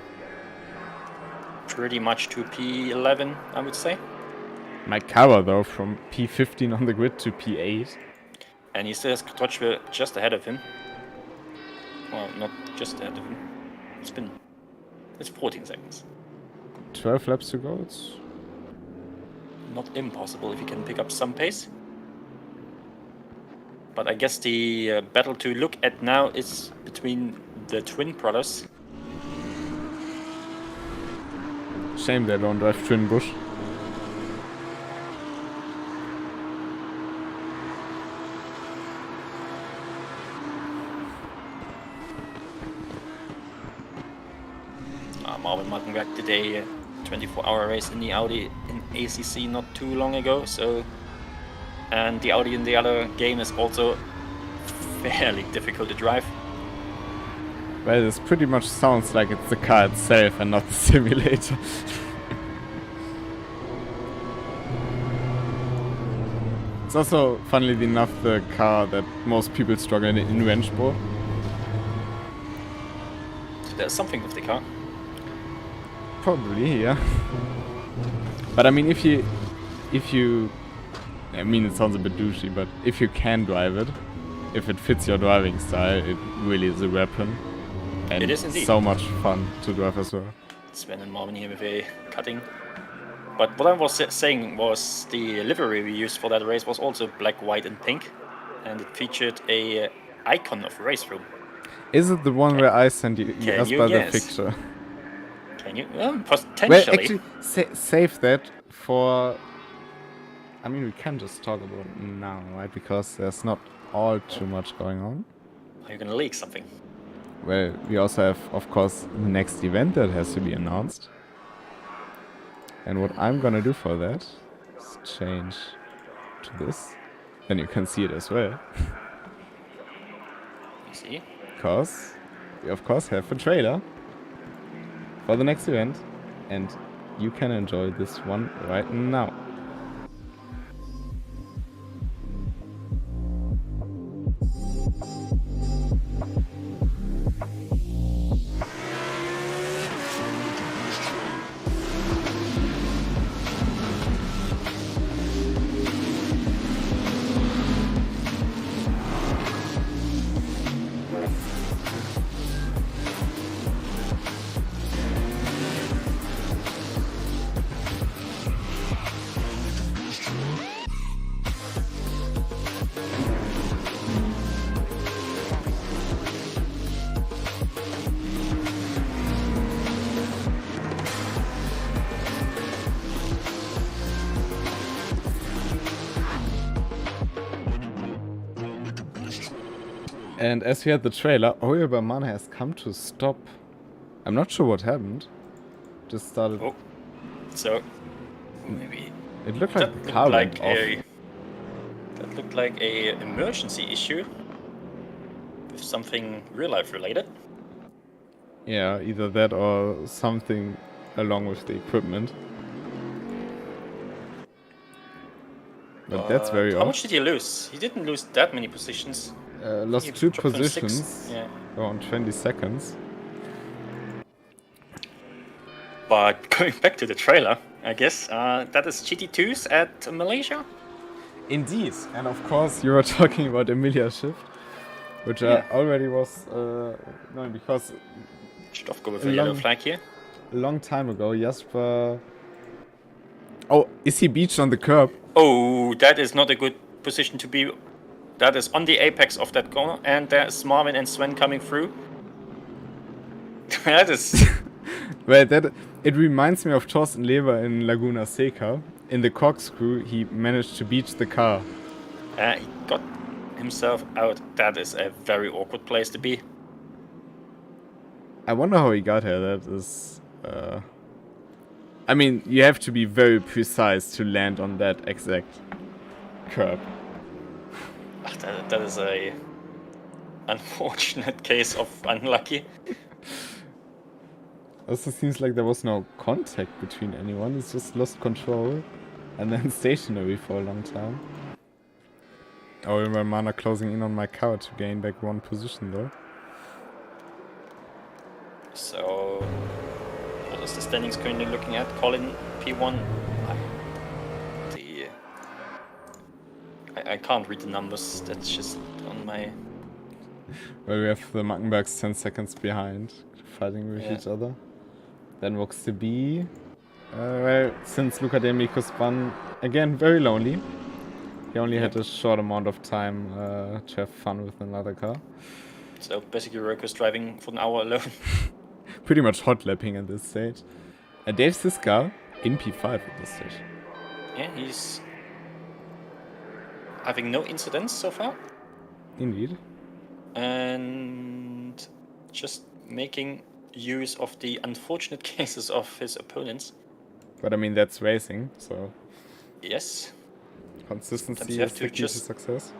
pretty much to P11, I would say. Mike Carver though, from P15 on the grid to P8. And he still has Krzysztof just ahead of him. Well, not just ahead of him. It's 14 seconds. 12 laps to go. It's Not impossible if he can pick up some pace. But I guess the battle to look at now is between the twin brothers. shame they don't drive Twin Bush. Marvin Muckenberg did a 24-hour race in the Audi in ACC not too long ago, so and the Audi in the other game is also fairly difficult to drive. Well, this pretty much sounds like it's the car itself and not the simulator. It's also, funnily enough, the car that most people struggle in Mainboard. So there's something with the car. Probably, yeah. But I mean, if you, I mean, it sounds a bit douchey, but if you can drive it, if it fits your driving style, it really is a weapon. And It is indeed. so much fun to drive as well. Sven and Marvin here with a cutting. But what I was saying was the livery we used for that race was also black, white, and pink, and it featured a icon of race room. Is it the one where I sent you Can as you by the guess? picture? Can you? Well, Potentially. actually, save that for... I mean, we can just talk about it now, right? Because there's not all too much going on. Are you gonna leak something? Well, we also have, of course, the next event that has to be announced. And what I'm gonna do for that is change to this. Then you can see it as well. You see? Because we, of course, have a trailer for the next event. And you can enjoy this one right now. And as we had the trailer, Oyabamana has come to stop. I'm not sure what happened. Just started. Oh, so maybe It looked that like the car looked went like off. that looked like a emergency issue with something real life related. Yeah, either that or something along with the equipment. But that's very How odd. much did he lose? He didn't lose that many positions. Lost He 2 dropped from 6. positions Yeah. around 20 seconds. But going back to the trailer, I guess that is GT2s at Malaysia. Indeed, and of course you were talking about Emilia shift, which Yeah. I already was knowing because Should have go with a yellow Long- flag here. a long time ago Jasper... Oh, is he beached on the curb? Oh, that is not a good position to be. That is on the apex of that corner, and there's Marvin and Sven coming through. That is. Well, it reminds me of Thorsten Leber in Laguna Seca. In the corkscrew, he managed to beach the car. He got himself out. That is a very awkward place to be. I wonder how he got here. That is... I mean, you have to be very precise to land on that exact curb. That is a unfortunate case of unlucky. Also seems like there was no contact between anyone. It's just lost control and then stationary for a long time. Oh, remember Mana closing in on my car to gain back 1 position though. So, what is the standings currently looking at? Colin P1. I can't read the numbers. That's just on my. Well, we have the Mackenbergs 10 seconds behind, fighting with each other. Then Vox to B. Well, since Luca D'Amico spun, again, very lonely. He only had a short amount of time to have fun with another car. So basically, Roko's driving for an hour alone. Pretty much hot lapping at this stage. Dave Siska in P5 at this stage. Yeah, he's having no incidents so far. Indeed. And just making use of the unfortunate cases of his opponents. But I mean, that's racing, so Yes. consistency Sometimes you have is to the key to just- success.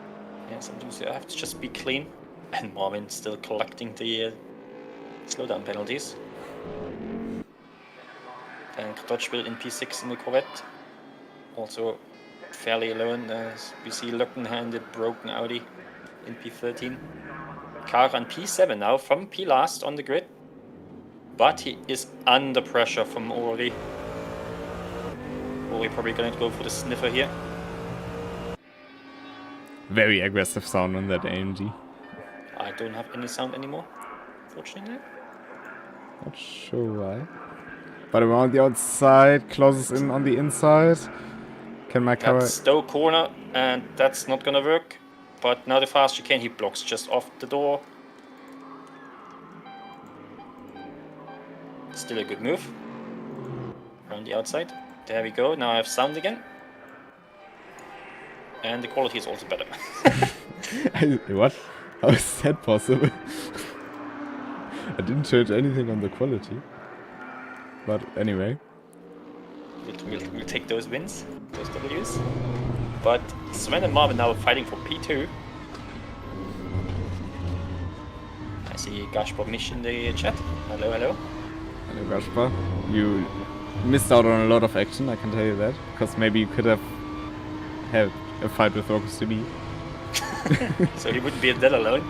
Yeah, sometimes you have to just be clean. And Marvin still collecting the slowdown penalties. And Krystall in P6 in the Corvette. Also fairly alone, as we see Lückenhanded broken Audi in P13. Car on P7 now, from P last on the grid. But he is under pressure from Ori. Ori probably going to go for the sniffer here. Very aggressive sound on that AMG. I don't have any sound anymore, fortunately. Not sure why. But around the outside, closes in on the inside. Can my car... That's Stowe corner, and that's not gonna work. But now the fast chicane, he blocks just off the door. Still a good move. Around the outside. There we go, now I have sound again. And the quality is also better. What? How is that possible? I didn't change anything on the quality. But anyway. We'll take those wins, those Ws. But Sven and Marvin now fighting for P2. I see Gashpor Mish in the chat. Hello, hello. Hello, Gaspar. You missed out on a lot of action, I can tell you that. Because maybe you could have had a fight with Orcus to be. So he wouldn't be that alone.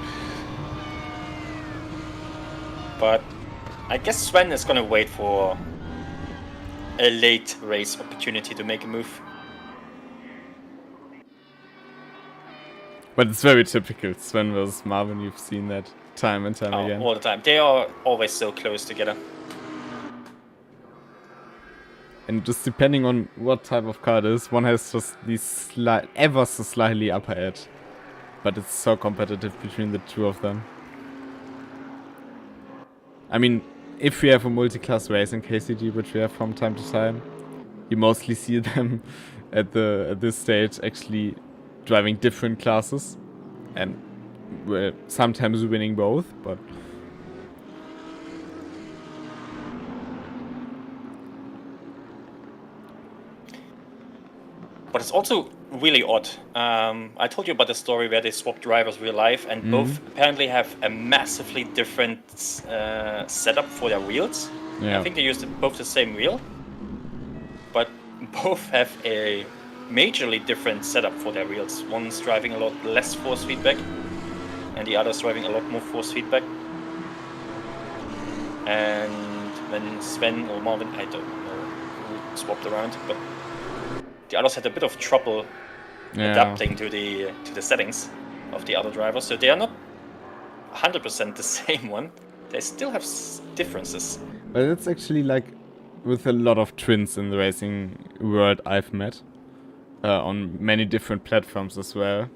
But I guess Sven is gonna wait for a late race opportunity to make a move. But it's very typical. Sven versus Marvin, you've seen that time and time again. All the time. They are always so close together. And just depending on what type of car it is, one has just these ever so slightly upper edge. But it's so competitive between the two of them. I mean, if we have a multi-class race in KCG, which we have from time to time, you mostly see them at this stage actually driving different classes. And well, sometimes winning both, but... But it's also really odd. I told you about the story where they swapped drivers real life, and both apparently have a massively different setup for their wheels. Yeah. I think they used both the same wheel, but both have a majorly different setup for their wheels. One's driving a lot less force feedback, and the other's driving a lot more force feedback. And when Sven or Marvin, I don't know who swapped around, but the others had a bit of trouble adapting to the settings of the other drivers, so they are not 100% the same one. They still have differences. But it's actually like with a lot of twins in the racing world I've met on many different platforms as well.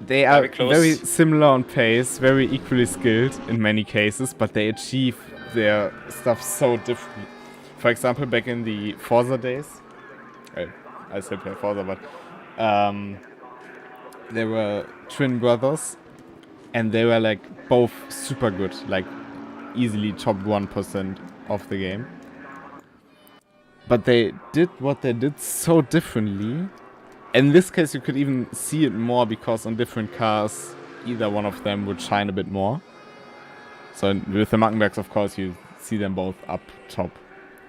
They are very similar on pace, very equally skilled in many cases, but they achieve their stuff so differently. For example, back in the Forza days, I still play Forza, but they were twin brothers, and they were like both super good, like easily top 1% of the game. But they did what they did so differently. In this case, you could even see it more because on different cars, either one of them would shine a bit more. So with the Maggenbergs, of course, you see them both up top.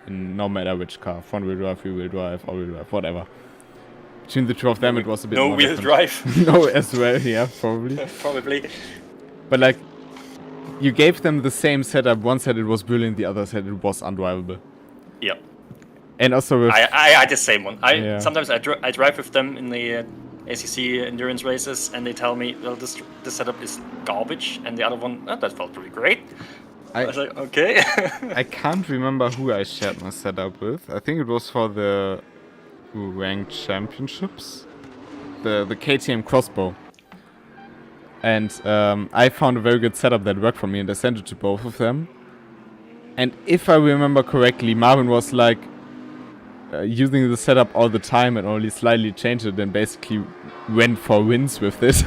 In no matter which car, front-wheel drive, rear-wheel drive, all-wheel drive, whatever. Between the two of them, it was a bit more no-wheel drive. No, as well, yeah, probably. Probably. But like, you gave them the same setup. One said it was brilliant, the other said it was undrivable. Yeah. And also with... I had the same one. Sometimes I drive with them in the ACC endurance races, and they tell me, well, this setup is garbage, and the other one, that felt pretty great. I was like, okay. I can't remember who I shared my setup with. I think it was for the ranked championships, the KTM crossbow. And I found a very good setup that worked for me, and I sent it to both of them. And if I remember correctly, Marvin was like using the setup all the time and only slightly changed it and basically went for wins with it.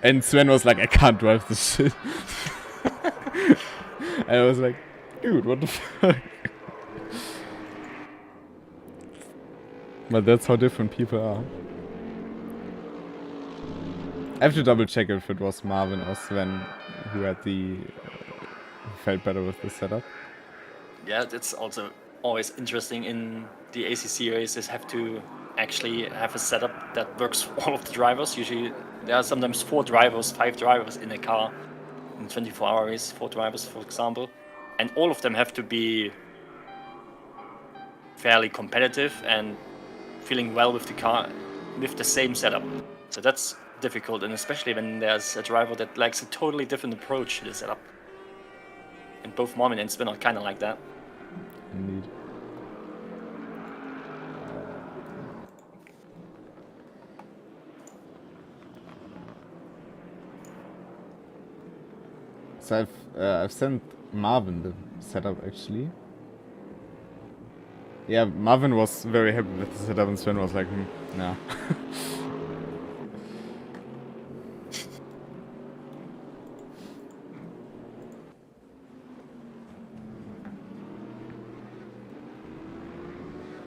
And Sven was like, I can't drive this shit. And I was like, dude, what the fuck? But that's how different people are. I have to double check if it was Marvin or Sven who had the felt better with the setup. Yeah, that's also always interesting in the ACC races. Have to actually have a setup that works for all of the drivers. Usually there are sometimes 4 drivers, 5 drivers in a car in 24-hour race, 4 drivers for example, and all of them have to be fairly competitive and feeling well with the car with the same setup. So that's difficult, and especially when there's a driver that likes a totally different approach to the setup. And both Marvin and Spin are kind of like that. Indeed. So I've sent Marvin the setup actually. Yeah, Marvin was very happy with the setup and Sven was like, nah.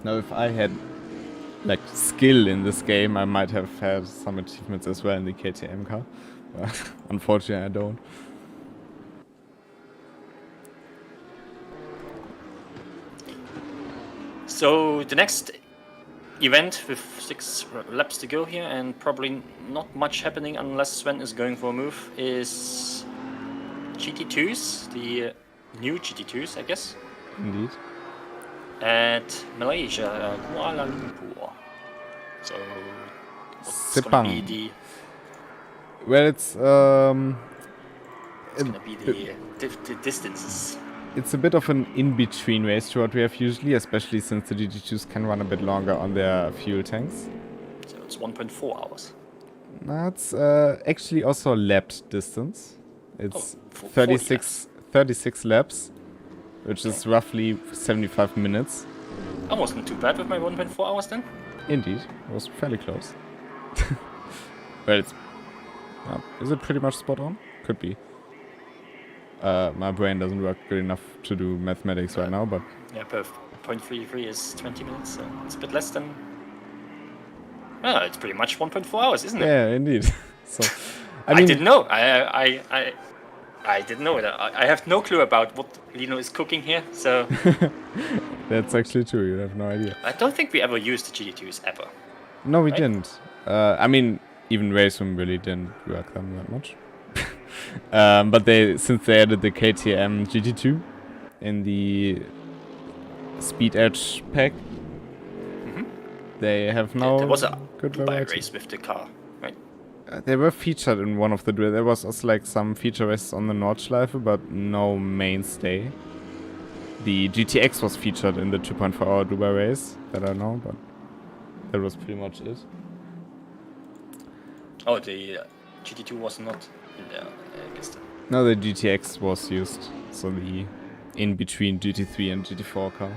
Now if I had like skill in this game, I might have had some achievements as well in the KTM car. But unfortunately I don't. So the next event with 6 laps to go here and probably not much happening unless Sven is going for a move is GT2s, the new GT2s I guess. Indeed. At Malaysia, Kuala Lumpur. So what's gonna be the Well, it's gonna be the distances? it's a bit of an in-between race to what we have usually, especially since the GT2s can run a bit longer on their fuel tanks. So it's 1.4 hours. That's actually also lapped distance. It's 40 laps. 36 laps, which is roughly 75 minutes. I wasn't too bad with my 1.4 hours then. Indeed, it was fairly close. Well, it's... is it pretty much spot on? Could be. My brain doesn't work good enough to do mathematics right now, but... Yeah, per 0.33 is 20 minutes, so it's a bit less than... Well, it's pretty much 1.4 hours, isn't it? Yeah, indeed. So, I mean, didn't know. I didn't know that. I have no clue about what Lino is cooking here, so... That's actually true, you have no idea. I don't think we ever used the GT2s ever. No, we Right? didn't. I mean, even Raceroom really didn't work them that much. But since they added the KTM GT2 in the Speed Edge pack, they have now There was a good Dubai variety. race with the car, right? They were featured in one of the... There was also like some feature races on the Nordschleife, but no mainstay. The GTX was featured in the 2.4-hour Dubai race, that I know, but that was pretty much it. Oh, the GT2 was not in there, I guess. No, the GTX was used, so the in-between GT3 and GT4 car.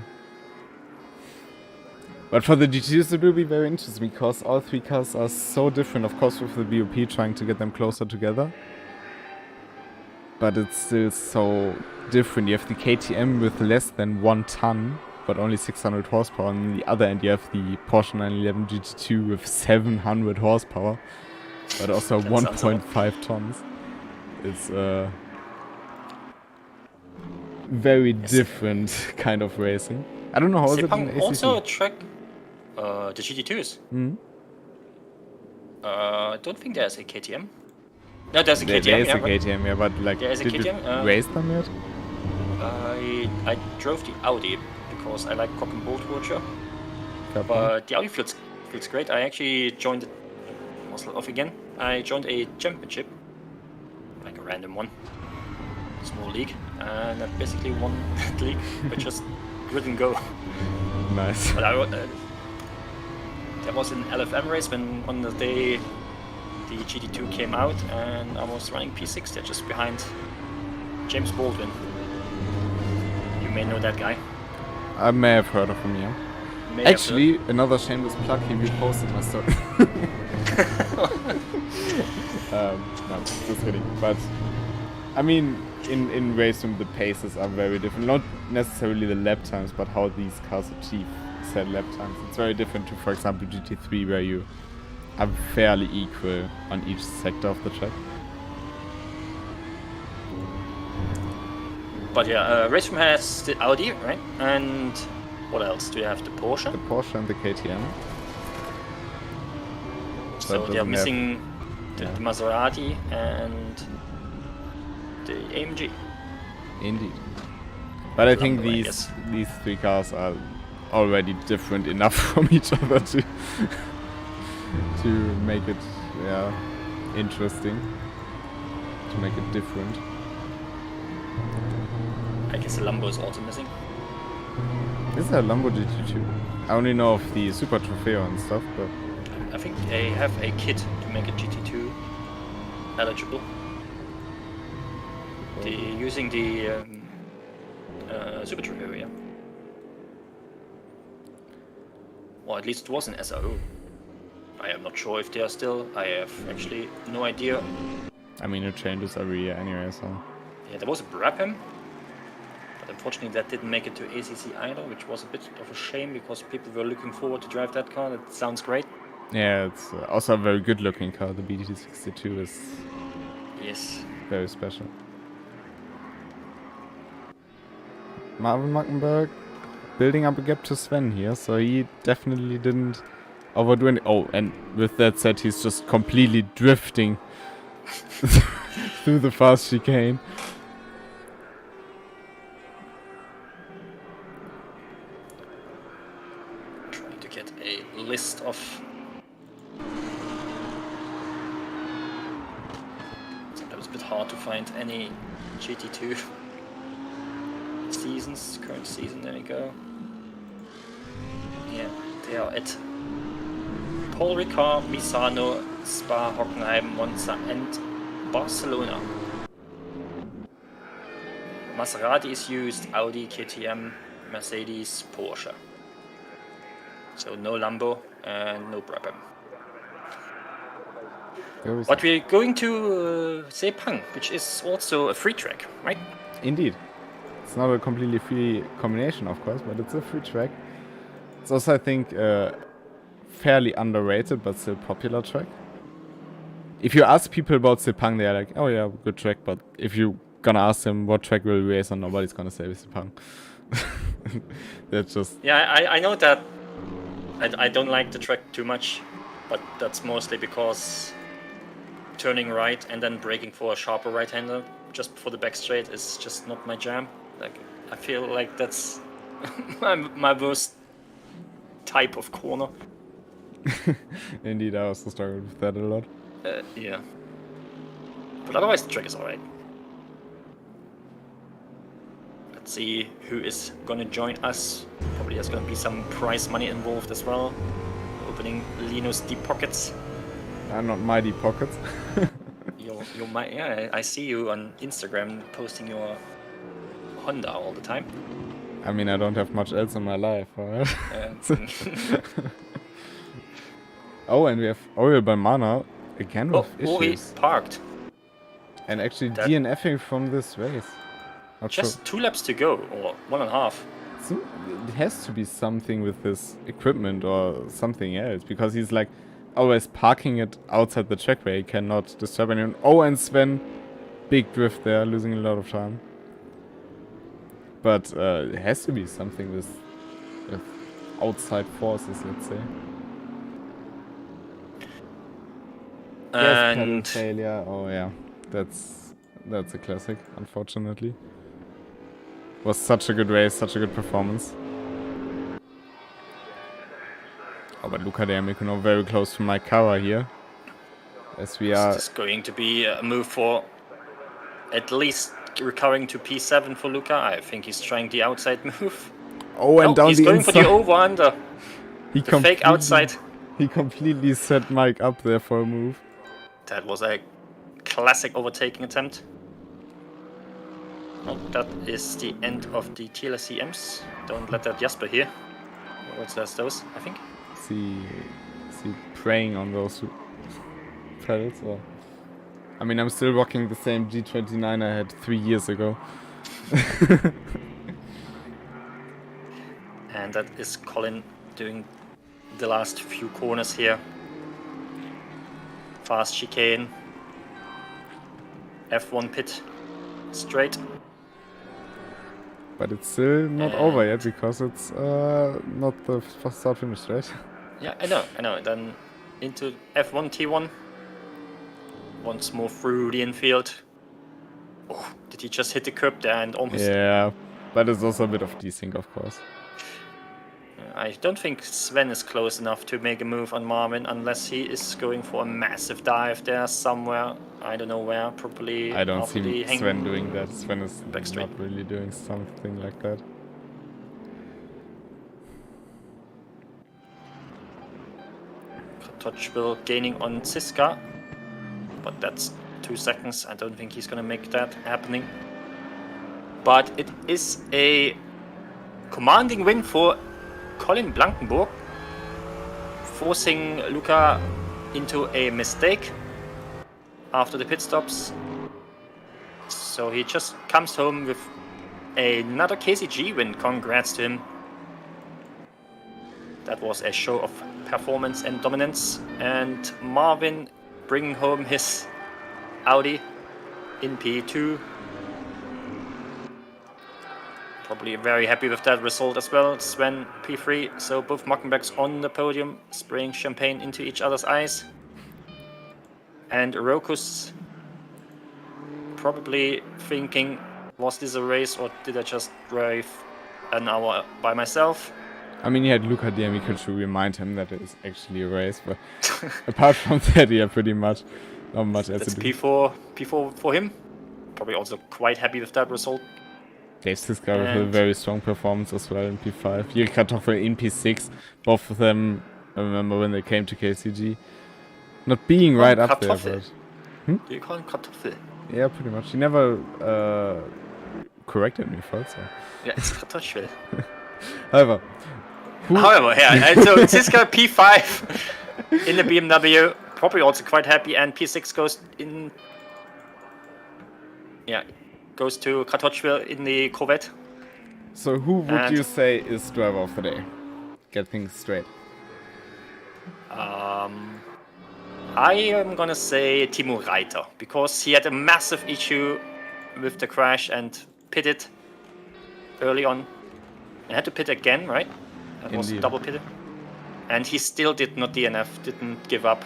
But for the GT2s it will be very interesting, because all 3 cars are so different, of course with the BOP trying to get them closer together. But it's still so different. You have the KTM with less than 1 ton, but only 600 horsepower. And on the other end you have the Porsche 911 GT2 with 700 horsepower, but also 1.5 tons. It's very different kind of racing. I don't know how is it in Sepang ACC? also a track the GT2s. I don't think there's a KTM. No, there's a KTM. There is yeah, a KTM, yeah, but like, There is a did you KTM, race them yet? I drove the Audi because I like cock and bolt watcher. Fair point. But the Audi feels great. I actually joined it. Muscle off again. I joined a championship, like a random one, small league, and I basically won that league, but just couldn't go. Nice. But there was an LFM race when on the day the GT2 came out, and I was running P6 there just behind James Baldwin. You may know that guy. I may have heard of him, yeah. May have Actually, another shameless plug, he reposted my story. No, just kidding. But, I mean, in racing the paces are very different. Not necessarily the lap times, but how these cars achieve said lap times. It's very different to, for example, GT3, where you are fairly equal on each sector of the track. But yeah, race room has the Audi, right? And what else? Do you have the Porsche? The Porsche and the KTM. So But they are doesn't missing have- the yeah. Maserati and the AMG. Indeed. But I think Lambo, I these guess. these three cars are already different enough from each other to make it interesting. To make it different. I guess the Lambo is also missing. Is there a Lambo GT2? I only know of the Super Trofeo and stuff, but I think they have a kit to make a GT2 eligible. They're using the Super Trofeo, yeah. Or at least it was an SRO. I am not sure if they are still. I have actually no idea. I mean it changes every year anyway, so Yeah, there was a Brabham, but unfortunately that didn't make it to ACC either, which was a bit of a shame because people were looking forward to drive that car. That sounds great. yeah, it's also a very good looking car. The BT62 is Yes. very special. Marvin Mackenberg building up a gap to Sven here, so he definitely didn't overdo it. Oh, and with that said, he's just completely drifting through the fast chicane. Trying to get a list of sometimes a bit hard to find any GT2 seasons, current season, there we go. Yeah, they are at Paul Ricard, Misano, Spa, Hockenheim, Monza and Barcelona. Maserati is used, Audi, KTM, Mercedes, Porsche. So no Lambo and no Brabham. But we're going to Sepang, which is also a free track, right? Indeed. It's not a completely free combination, of course, but it's a free track. It's also, I think, fairly underrated, but still popular track. If you ask people about Sepang, they're like, oh yeah, good track, but if you're gonna ask them what track will we race on, nobody's gonna say Sepang. That's just... Yeah, I know that I don't like the track too much, but that's mostly because turning right and then braking for a sharper right-hander just before the back straight is just not my jam. Like, I feel like that's my worst type of corner. Indeed, I also struggled with that a lot. Yeah. But otherwise the track is alright. Let's see who is gonna join us. Probably there's gonna be some prize money involved as well. Opening Linus deep pockets. Not my deep pockets. Yeah, I see you on Instagram posting your Honda all the time. I mean, I don't have much else in my life, alright? Oh, and we have Oriel by Mana again with Ori issues. parked. And actually That- DNFing from this race. Not Just 2 laps to go, or 1.5. sure. It has to be something with this equipment or something else, because he's like always parking it outside the track where he cannot disturb anyone. Oh, and Sven, big drift there, losing a lot of time. But it has to be something with outside forces, let's say. Yes, pedal And failure. Oh yeah, that's a classic. Unfortunately, was such a good race, such a good performance. Oh, but Luca de Amico very close to Mike Kawa here, as we are. this is going to be a move for at least recovering to P7 for Luca. I think he's trying the outside move. Oh, and down he's the going inside. for the over-under. He The fake outside. He completely set Mike up there for a move. That was a classic overtaking attempt. Well, that is the end of the TLS-CMs. Don't let that Jasper hear. What's those, I think? See preying on those pedals. Or I mean, I'm still rocking the same G29 I had 3 years ago. And that is Colin doing the last few corners here. Fast chicane. F1 pit. Straight. But it's still not over yet because it's not the first start finish, right? Yeah, I know. Then into F1 T1. Once more through the infield. Oh, did he just hit the curb there and almost... Yeah, but it's also a bit of desync, of course. I don't think Sven is close enough to make a move on Marvin unless he is going for a massive dive there somewhere. I don't know where, probably... I don't see Sven doing that. Sven is Backstreet. not really doing something like that. Touchville gaining on Siska. But that's 2 seconds. I don't think he's gonna make that happening. But it is a commanding win for Colin Blankenburg, forcing Luca into a mistake after the pit stops. So he just comes home with another KCG win. Congrats to him. That was a show of performance and dominance. And Marvin bringing home his Audi in P2. Probably very happy with that result as well. Sven P3, so both Mockenbergs on the podium, spraying champagne into each other's eyes. And Rokus probably thinking, was this a race or did I just drive an hour by myself? I mean, he had Luca D'Amico to remind him that it's actually a race, but apart from that, yeah, pretty much not much else That's to do. P4 for him. Probably also quite happy with that result. Dave Siska with a very strong performance as well in P5. Jiri Kartoffel in P6. Both of them, I remember when they came to KCG, not being right up there. But, Do you call him Kartoffel? yeah, pretty much. He never corrected me for so. Yeah, it's Kartoffel. However, yeah, and so Siska P5 in the BMW, probably also quite happy, and P6 goes in. Yeah, goes to Kartoffel in the Corvette. So who would you say is driver of the day? Get things straight. I am gonna say Timo Reiter, because he had a massive issue with the crash and pitted early on. I had to pit again, right? That was double pitted. And he still did not DNF, didn't give up.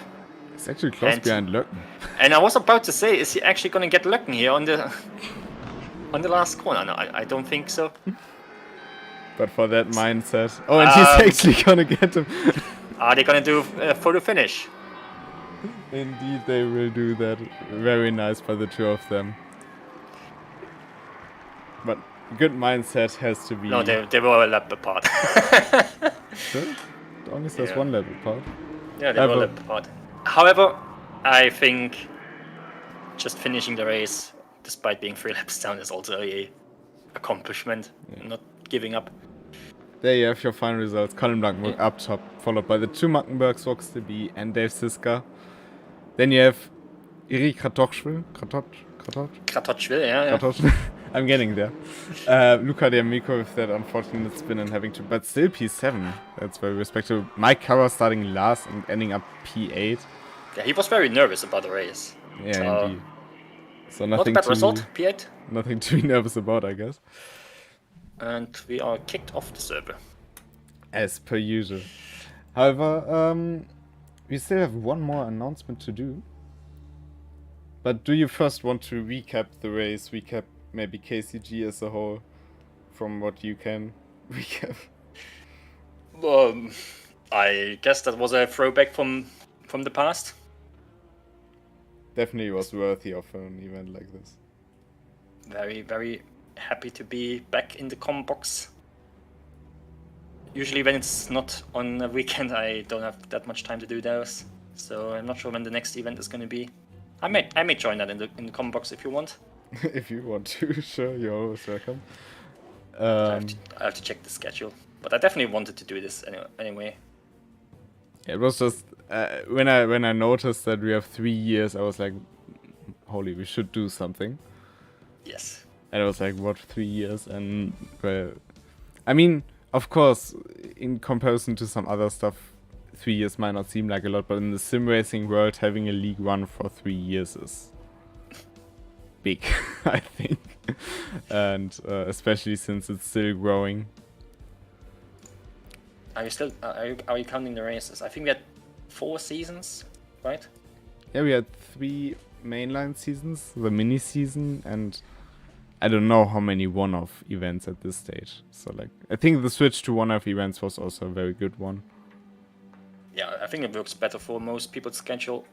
It's actually close behind Löcken. And I was about to say, is he actually gonna get Löcken here on the last corner? No, I don't think so. But for that mindset... Oh, and he's actually gonna get him. Are they gonna do a photo finish? Indeed, they will do that. Very nice by the two of them. But good mindset has to be... No, they were a lap apart. Sure? It only says one lap apart. Yeah, they were a lap apart. However, I think just finishing the race, despite being 3 laps down, is also a accomplishment. Not giving up. There you have your final results. Colin Blankenburg up top, followed by the two Mackenbergs, Vox DB and Dave Siska. Then you have Jiri Kartoffel. Kartoffel, yeah. Kartoffel. I'm getting there. Luca D'Amico with that unfortunate spin and having to... But still P7. That's very respectable. Mike Carra starting last and ending up P8. Yeah, he was very nervous about the race. Yeah, indeed. So not a bad result, P8. Nothing to be nervous about, I guess. And we are kicked off the server. As per usual. However, we still have one more announcement to do. But do you first want to recap the race, recap maybe KCG as a whole, from what you can recap? I guess that was a throwback from the past. Definitely was worthy of an event like this. Very, very happy to be back in the comm box. Usually when it's not on a weekend, I don't have that much time to do those. So I'm not sure when the next event is going to be. I may join that in the comm box if you want. If you want to, sure, you're always welcome. I have to check the schedule, but I definitely wanted to do this anyway. It was just when I noticed that we have 3 years, I was like, holy, we should do something. Yes. And I was like, what, 3 years? And well, I mean, of course, in comparison to some other stuff, 3 years might not seem like a lot, but in the sim racing world, having a league run for 3 years is big, I think. And especially since it's still growing. Are you still are you counting the races? I think we had 4 seasons, right? Yeah, we had 3 mainline seasons, the mini season, and I don't know how many one-off events at this stage. So like, I think the switch to one-off events was also a very good one. Yeah, I think it works better for most people's schedule.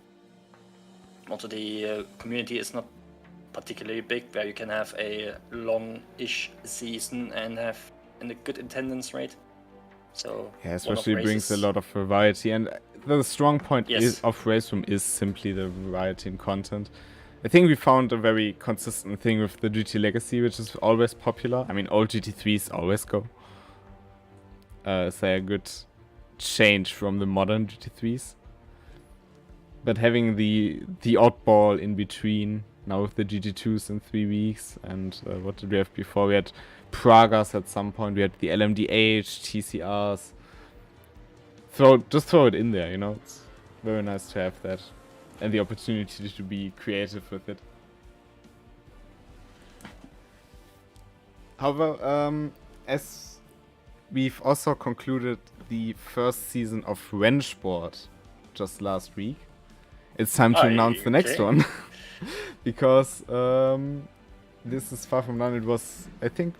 Also, the community is not particularly big, where you can have a long-ish season and have a good attendance rate. So yeah, especially brings a lot of variety, and the strong point Yes. of Race Room is simply the variety in content. I think we found a very consistent thing with the GT Legacy, which is always popular. I mean, old GT3s always go. Say a good change from the modern GT3s. But having the oddball in between, now with the GT2s in 3 weeks, and what did we have before? We had Pragas at some point, we had the LMDH, TCRs. Just throw it in there, you know? It's very nice to have that. And the opportunity to be creative with it. However, as we've also concluded the first season of Mainboard just last week, it's time to announce the next one. Because this is far from done. It was, I think,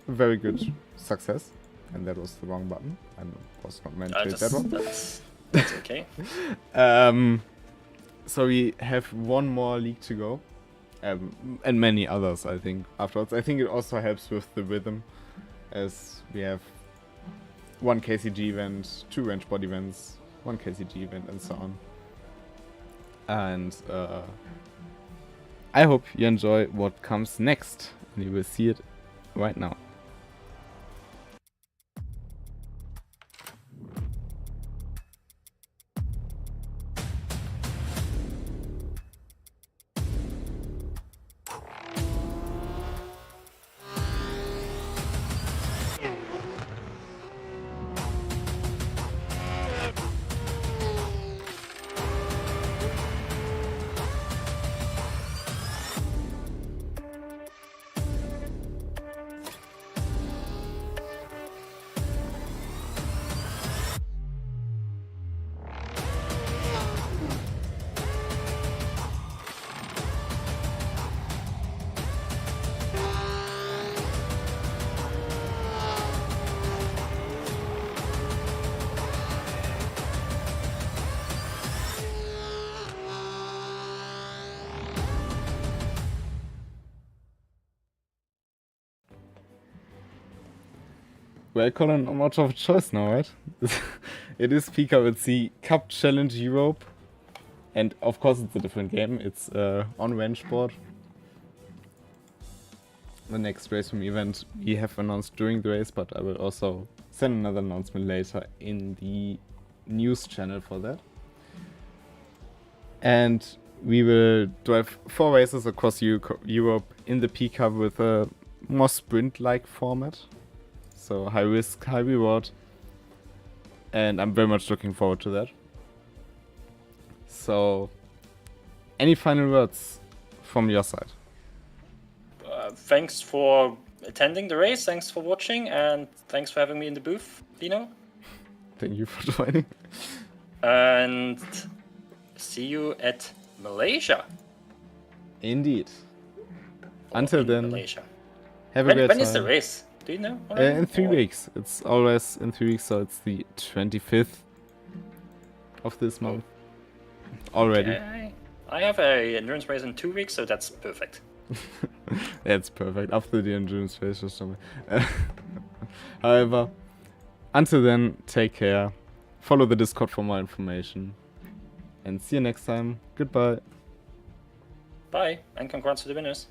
a very good success. And that was the wrong button. I was not meant to hit that one. That's okay. So we have one more league to go. And many others, I think, afterwards. I think it also helps with the rhythm, as we have 1 KCG event, 2 Mainboard events, 1 KCG event, and so on. And I hope you enjoy what comes next, and you will see it right now. Well, Colin, not much of a choice now, right? It is PK with the Cup Challenge Europe. And of course it's a different game. It's on Mainboard. The next race from event we have announced during the race, but I will also send another announcement later in the news channel for that. And we will drive 4 races across Europe in the PK with a more sprint-like format. So high risk, high reward. And I'm very much looking forward to that. So, any final words from your side? Thanks for attending the race, thanks for watching, and thanks for having me in the booth, Dino. Thank you for joining. And see you at Malaysia. Indeed. Until then, Malaysia. have a great time. When is the race? Do you know? In 3 weeks. It's always in 3 weeks, so it's the 25th of this month. Already. Okay. I have a endurance race in 2 weeks, so that's perfect. That's perfect. After the endurance race or something. However, until then, take care. Follow the Discord for more information. And see you next time. Goodbye. Bye, and congrats to the winners.